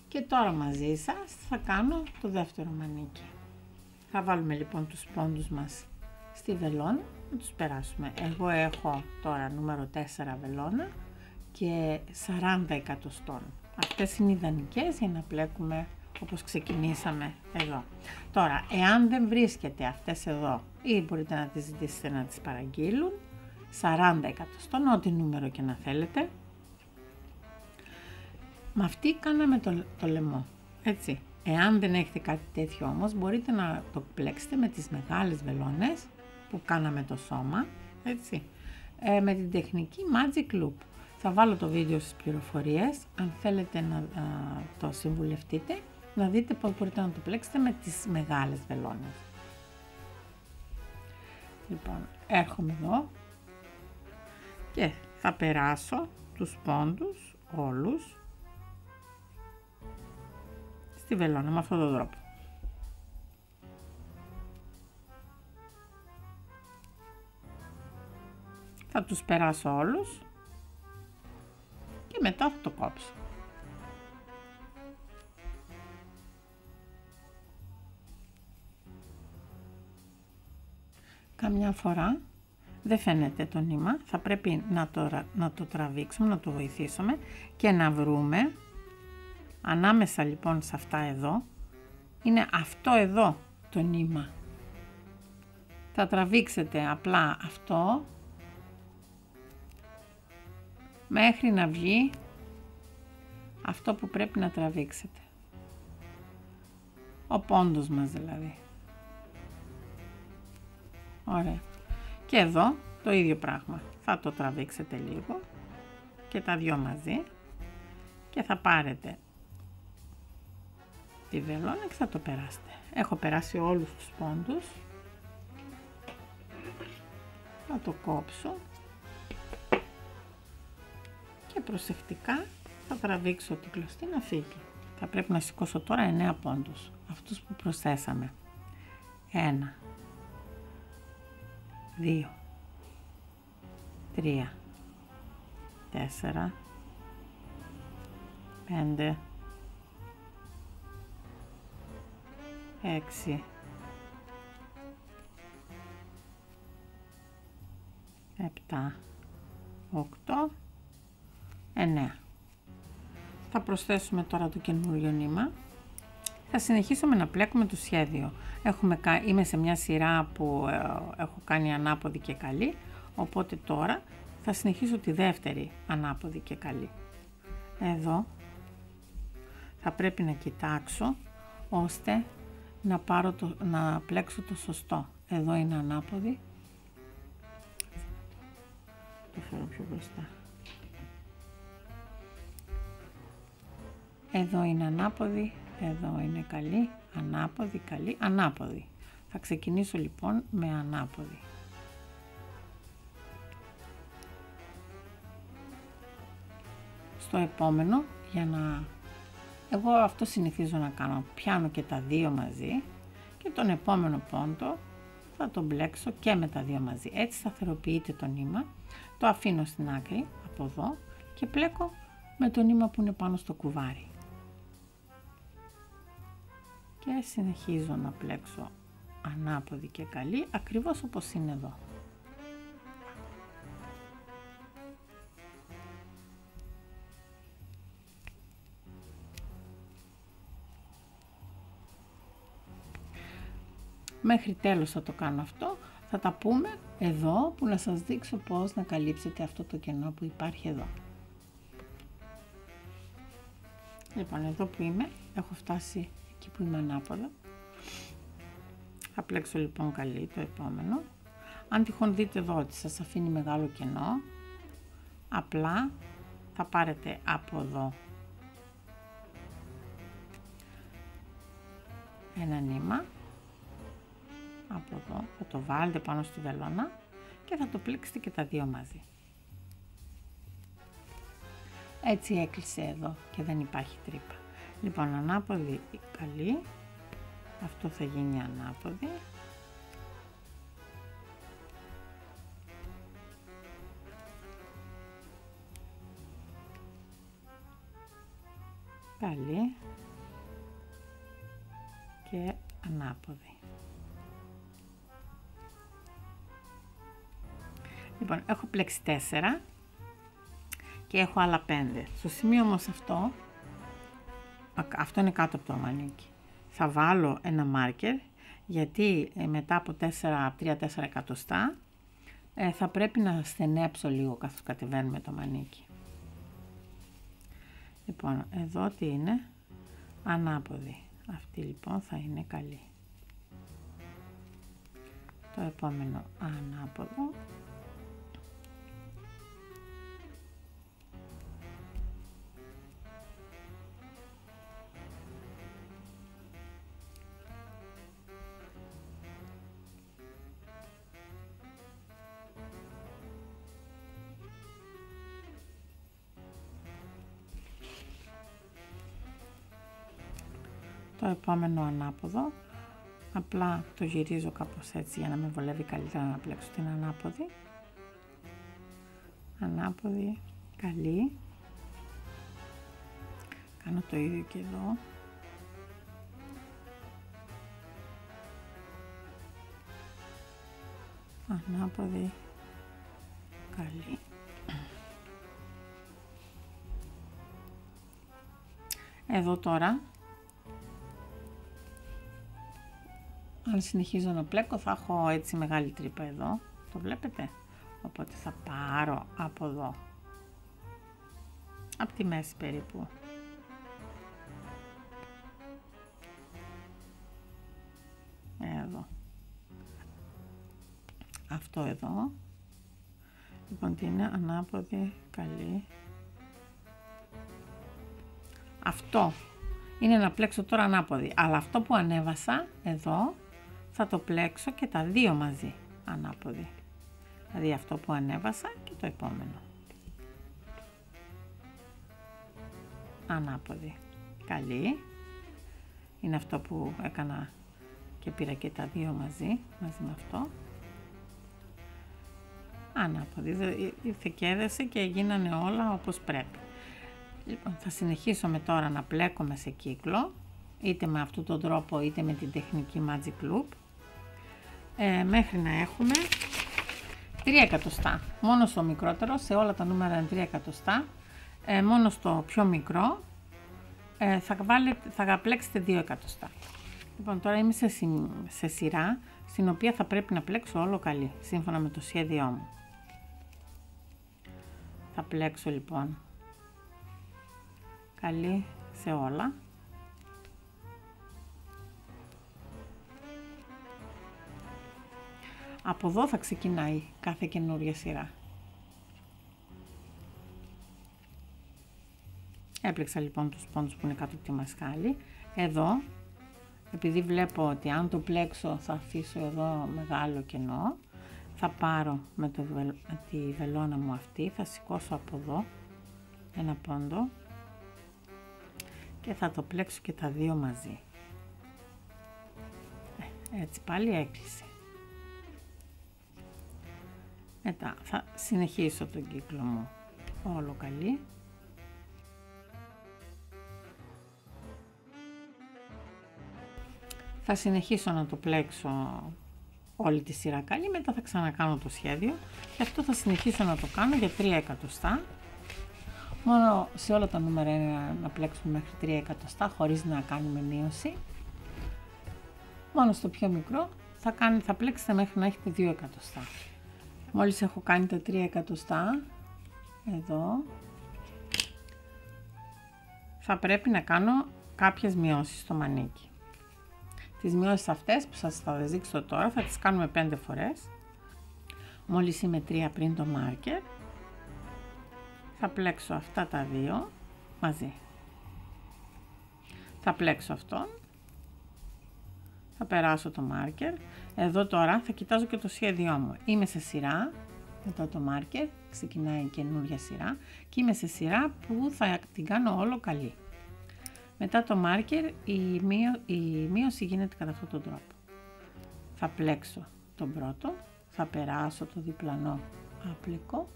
και τώρα μαζί σας θα κάνω το δεύτερο μανίκι. Θα βάλουμε λοιπόν τους πόντους μας στη βελόνα, να τους περάσουμε. Εγώ έχω τώρα νούμερο 4 βελόνα και 40 εκατοστών. Αυτές είναι ιδανικές για να πλέκουμε όπως ξεκινήσαμε εδώ. Τώρα, εάν δεν βρίσκεται αυτές εδώ ή μπορείτε να τις ζητήσετε να τις παραγγείλουν, 40 εκατοστών, ό,τι νούμερο και να θέλετε. Με αυτή κάναμε το λαιμό, έτσι. Εάν δεν έχετε κάτι τέτοιο όμως, μπορείτε να το πλέξετε με τις μεγάλες βελόνες που κάναμε το σώμα, έτσι, με την τεχνική Magic Loop. Θα βάλω το βίντεο στις πληροφορίες, αν θέλετε να το συμβουλευτείτε, να δείτε πώς μπορείτε να το πλέξετε με τις μεγάλες βελόνες. Λοιπόν, έρχομαι εδώ και θα περάσω τους πόντους όλους στη βελόνα με αυτόν τον τρόπο. Θα τους περάσω όλους και μετά θα το κόψω. Καμιά φορά δεν φαίνεται το νήμα, θα πρέπει να το τραβήξουμε, να το βοηθήσουμε και να βρούμε ανάμεσα λοιπόν σε αυτά εδώ, είναι αυτό εδώ το νήμα. Θα τραβήξετε απλά αυτό μέχρι να βγει αυτό που πρέπει να τραβήξετε. Ο πόντος μας δηλαδή. Ωραία. Και εδώ το ίδιο πράγμα. Θα το τραβήξετε λίγο και τα δυο μαζί και θα πάρετε τη βελόνα και θα το περάσετε. Έχω περάσει όλους τους πόντους. Θα το κόψω και προσεκτικά θα τραβήξω την κλωστή να φύγει. Θα πρέπει να σηκώσω τώρα 9 πόντους, αυτούς που προσθέσαμε. 1, 2, 3, 4, 5, 6, 7, 8, 9. Θα προσθέσουμε τώρα το καινούριο νήμα. Θα συνεχίσουμε να πλέκουμε το σχέδιο. Είμαι σε μια σειρά που έχω κάνει ανάποδη και καλή, οπότε τώρα θα συνεχίσω τη δεύτερη ανάποδη και καλή. Εδώ θα πρέπει να κοιτάξω ώστε να πλέξω το σωστό. Εδώ είναι ανάποδη. Το φέρω πιο μπροστά. Εδώ είναι ανάποδη, εδώ είναι καλή, ανάποδη, καλή, ανάποδη. Θα ξεκινήσω λοιπόν με ανάποδη. Στο επόμενο, εγώ αυτό συνηθίζω να κάνω, πιάνω και τα δύο μαζί και τον επόμενο πόντο θα τον μπλέξω και με τα δύο μαζί. Έτσι σταθεροποιείται το νήμα, το αφήνω στην άκρη από εδώ και πλέκω με το νήμα που είναι πάνω στο κουβάρι. Και συνεχίζω να πλέξω ανάποδη και καλή, ακριβώς όπως είναι εδώ. Μέχρι τέλος θα το κάνω αυτό, θα τα πούμε εδώ που να σας δείξω πώς να καλύψετε αυτό το κενό που υπάρχει εδώ. Λοιπόν, εδώ που είμαι, έχω φτάσει εκεί που είμαι ανάποδα. Θα πλέξω λοιπόν καλή το επόμενο. Αν τυχόν δείτε εδώ ότι σας αφήνει μεγάλο κενό, απλά θα πάρετε από εδώ ένα νήμα, από εδώ θα το βάλετε πάνω στη βελόνα και θα το πλέξετε και τα δύο μαζί. Έτσι έκλεισε εδώ και δεν υπάρχει τρύπα. Λοιπόν, ανάποδη καλή, αυτό θα γίνει ανάποδη. Καλή και ανάποδη. Λοιπόν, έχω πλέξει 4 και έχω άλλα 5. Στο σημείο όμως αυτό είναι κάτω από το μανίκι. Θα βάλω ένα μάρκερ γιατί μετά από 3-4 εκατοστά θα πρέπει να στενέψω λίγο καθώς κατεβαίνουμε το μανίκι. Λοιπόν, εδώ τι είναι, ανάποδη. Αυτή λοιπόν θα είναι καλή. Το επόμενο ανάποδο. Το επόμενο ανάποδο, απλά το γυρίζω κάπως έτσι για να με βολεύει καλύτερα να πλέξω την ανάποδη. Ανάποδη, καλή. Κάνω το ίδιο και εδώ. Ανάποδη, καλή. Εδώ τώρα, αν συνεχίζω να πλέκω θα έχω έτσι μεγάλη τρύπα εδώ, το βλέπετε, οπότε θα πάρω από εδώ, από τη μέση περίπου, εδώ, αυτό εδώ, λοιπόν τι είναι, ανάποδη, καλή, αυτό είναι να πλέξω τώρα ανάποδη, αλλά αυτό που ανέβασα εδώ θα το πλέξω και τα δύο μαζί ανάποδη, δηλαδή αυτό που ανέβασα και το επόμενο. Ανάποδη, καλή, είναι αυτό που έκανα και πήρα και τα δύο μαζί με αυτό. Ανάποδη, ήρθε και έδεσε και γίνανε όλα όπως πρέπει. Λοιπόν, θα συνεχίσουμε τώρα να πλέκουμε σε κύκλο, είτε με αυτόν τον τρόπο είτε με την τεχνική Magic Loop, μέχρι να έχουμε 3 εκατοστά. Μόνο στο μικρότερο, σε όλα τα νούμερα είναι 3 εκατοστά, μόνο στο πιο μικρό θα πλέξετε 2 εκατοστά. Λοιπόν, τώρα είμαι σε σειρά στην οποία θα πρέπει να πλέξω όλο καλή, σύμφωνα με το σχέδιό μου. Θα πλέξω λοιπόν καλή σε όλα. Από εδώ θα ξεκινάει κάθε καινούργια σειρά. Έπλεξα λοιπόν τους πόντους που είναι κάτω από τη μασχάλη. Εδώ, επειδή βλέπω ότι αν το πλέξω θα αφήσω εδώ μεγάλο κενό, θα πάρω με τη βελόνα μου αυτή, θα σηκώσω από εδώ ένα πόντο και θα το πλέξω και τα δύο μαζί. Έτσι πάλι έκλεισε. Μετά θα συνεχίσω τον κύκλο μου όλο καλή. Θα συνεχίσω να το πλέξω όλη τη σειρά καλή, μετά θα ξανακάνω το σχέδιο και αυτό θα συνεχίσω να το κάνω για 3 εκατοστά. Μόνο σε όλα τα νούμερα είναι να πλέξουμε μέχρι 3 εκατοστά χωρίς να κάνουμε μείωση. Μόνο στο πιο μικρό θα πλέξετε μέχρι να έχετε 2 εκατοστά. Μόλις έχω κάνει τα 3 εκατοστά, εδώ, θα πρέπει να κάνω κάποιες μειώσεις στο μανίκι. Τις μειώσεις αυτές που σας θα δείξω τώρα θα τις κάνουμε 5 φορές. Μόλις συμμετρία πριν το μάρκερ, θα πλέξω αυτά τα δύο μαζί. Θα πλέξω αυτόν, θα περάσω το μάρκερ. Εδώ τώρα θα κοιτάζω και το σχέδιό μου. Είμαι σε σειρά, μετά το μάρκερ ξεκινάει καινούργια σειρά και είμαι σε σειρά που θα την κάνω όλο καλή. Μετά το μάρκερ η μείωση γίνεται κατά αυτόν τον τρόπο. Θα πλέξω τον πρώτο, θα περάσω το διπλανό άπλεκο,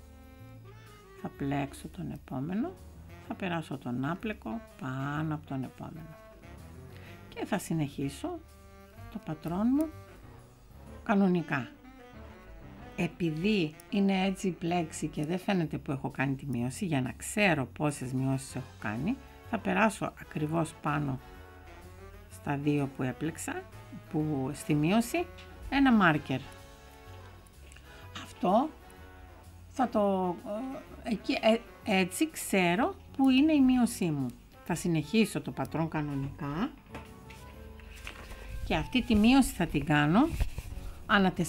θα πλέξω τον επόμενο, θα περάσω τον άπλεκο πάνω από τον επόμενο και θα συνεχίσω το πατρόν μου κανονικά. Επειδή είναι έτσι πλέξει και δεν φαίνεται που έχω κάνει τη μείωση, για να ξέρω πόσες μειώσεις έχω κάνει, θα περάσω ακριβώς πάνω στα δύο που έπλεξα, που στη μείωση, ένα μάρκερ. Αυτό θα το έτσι ξέρω που είναι η μείωσή μου. Θα συνεχίσω το πατρόν κανονικά και αυτή τη μείωση θα την κάνω ανά 4,5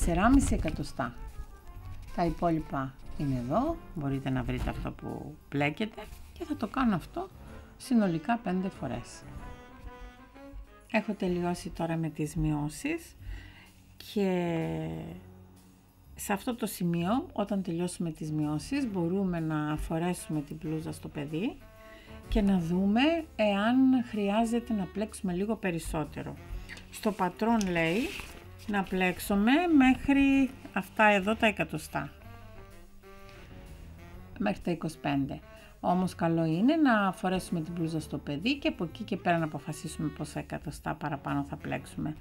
εκατοστά. Τα υπόλοιπα είναι εδώ, μπορείτε να βρείτε αυτό που πλέκετε και θα το κάνω αυτό συνολικά 5 φορές. Έχω τελειώσει τώρα με τις μειώσεις και σε αυτό το σημείο, όταν τελειώσουμε τις μειώσεις, μπορούμε να φορέσουμε την μπλούζα στο παιδί και να δούμε εάν χρειάζεται να πλέξουμε λίγο περισσότερο. Στο πατρόν λέει να πλέξουμε μέχρι αυτά εδώ τα εκατοστά, μέχρι τα 25. Όμως καλό είναι να φορέσουμε την μπλούζα στο παιδί και από εκεί και πέρα να αποφασίσουμε πόσα εκατοστά παραπάνω θα πλέξουμε.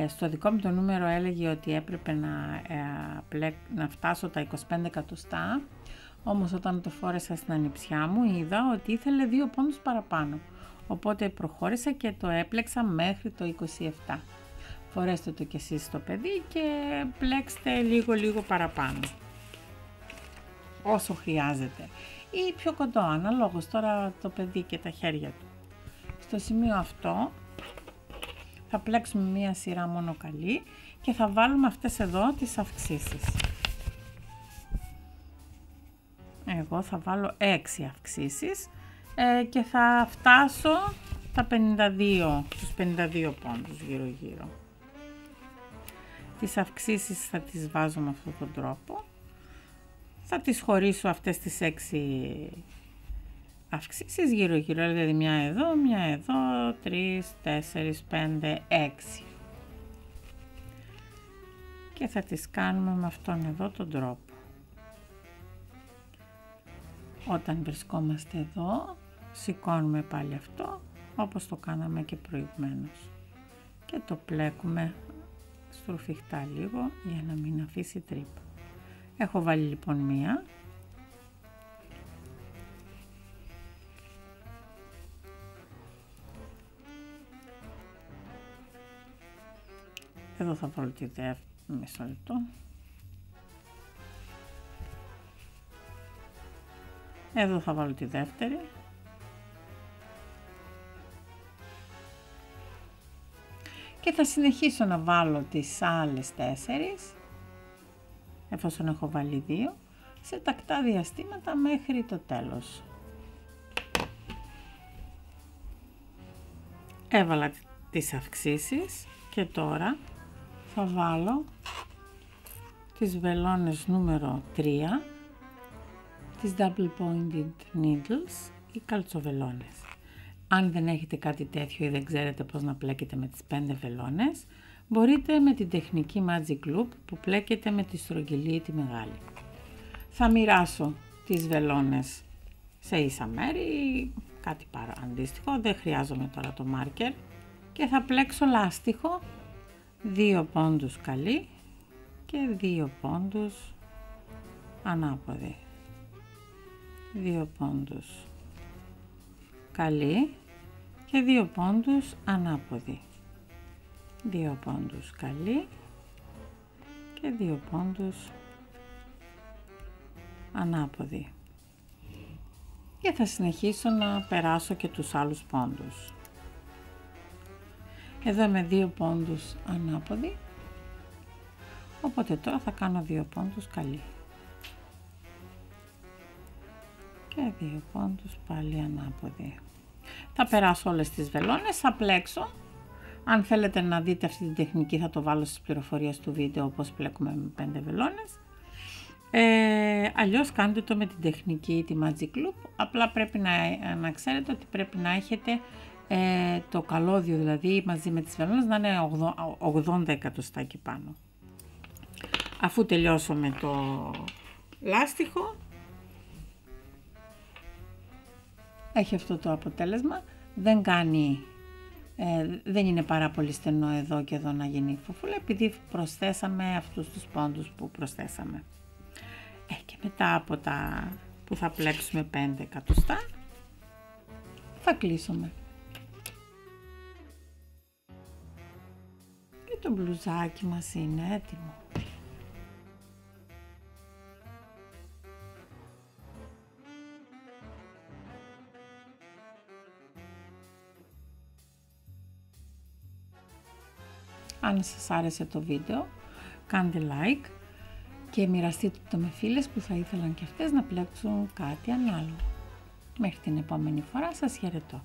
Στο δικό μου το νούμερο έλεγε ότι έπρεπε να φτάσω τα 25 εκατοστά, όμως όταν το φόρεσα στην ανιψιά μου είδα ότι ήθελε 2 πόντους παραπάνω. Οπότε προχώρησα και το έπλεξα μέχρι το 27. Φορέστε το κι εσείς στο παιδί και πλέξτε λίγο παραπάνω, όσο χρειάζεται. Ή πιο κοντό, αναλόγως τώρα το παιδί και τα χέρια του. Στο σημείο αυτό θα πλέξουμε μία σειρά μόνο καλή και θα βάλουμε αυτές εδώ τις αυξήσεις. Εγώ θα βάλω 6 αυξήσεις και θα φτάσω τα 52, τους 52 πόντους γύρω. Τις αυξήσεις θα τις βάζω με αυτόν τον τρόπο. Θα τις χωρίσω αυτές τις 6 αυξήσεις γύρω, δηλαδή μια εδώ, 3, 4, 5, 6. Και θα τις κάνουμε με αυτόν εδώ τον τρόπο. Όταν βρισκόμαστε εδώ, σηκώνουμε πάλι αυτό, όπως το κάναμε και προηγουμένως. Και το πλέκουμε στρουφιχτά λίγο, για να μην αφήσει τρύπα. Έχω βάλει λοιπόν μία. Εδώ θα βάλω τη δεύτερη, μισό λεπτό. Εδώ θα βάλω τη δεύτερη. Και θα συνεχίσω να βάλω τις άλλες 4, εφόσον έχω βάλει 2, σε τακτά διαστήματα μέχρι το τέλος. Έβαλα τις αυξήσεις και τώρα θα βάλω τις βελόνες νούμερο 3, τις double pointed needles ή καλτσοβελόνες. Αν δεν έχετε κάτι τέτοιο ή δεν ξέρετε πώς να πλέκετε με τις 5 βελόνες, μπορείτε με την τεχνική Magic Loop που πλέκετε με τη στρογγυλή ή τη μεγάλη. Θα μοιράσω τις βελόνες σε ίσα μέρη ή κάτι αντίστοιχο, δεν χρειάζομαι τώρα το μάρκερ, και θα πλέξω λάστιχο 2 πόντους καλή και 2 πόντους ανάποδη. 2 πόντους καλή και 2 πόντους ανάποδη. 2 πόντους καλή και 2 πόντους ανάποδη. Και θα συνεχίσω να περάσω και τους άλλους πόντους. Εδώ με 2 πόντους ανάποδη, οπότε τώρα θα κάνω 2 πόντους καλή και 2 πόντους πάλι ανάποδη. Θα περάσω όλες τις βελόνες, θα πλέξω. Αν θέλετε να δείτε αυτή την τεχνική θα το βάλω στις πληροφορίες του βίντεο, πώς πλέκουμε με 5 βελόνες. Αλλιώς κάντε το με την τεχνική τη Magic Loop, απλά πρέπει να ξέρετε ότι πρέπει να έχετε το καλώδιο, δηλαδή μαζί με τις βελόνες, να είναι 80 εκατοστά εκεί πάνω. Αφού τελειώσω με το λάστιχο, έχει αυτό το αποτέλεσμα. Δεν είναι πάρα πολύ στενό εδώ και εδώ να γίνει φουφούλα, επειδή προσθέσαμε αυτούς τους πόντους που προσθέσαμε. Και μετά από τα που θα πλέξουμε 5 εκατοστά, θα κλείσουμε. Και το μπλουζάκι μας είναι έτοιμο. Αν σας άρεσε το βίντεο, κάντε like και μοιραστείτε το με φίλες που θα ήθελαν και αυτές να πλέξουν κάτι ανάλογο. Μέχρι την επόμενη φορά, σας χαιρετώ.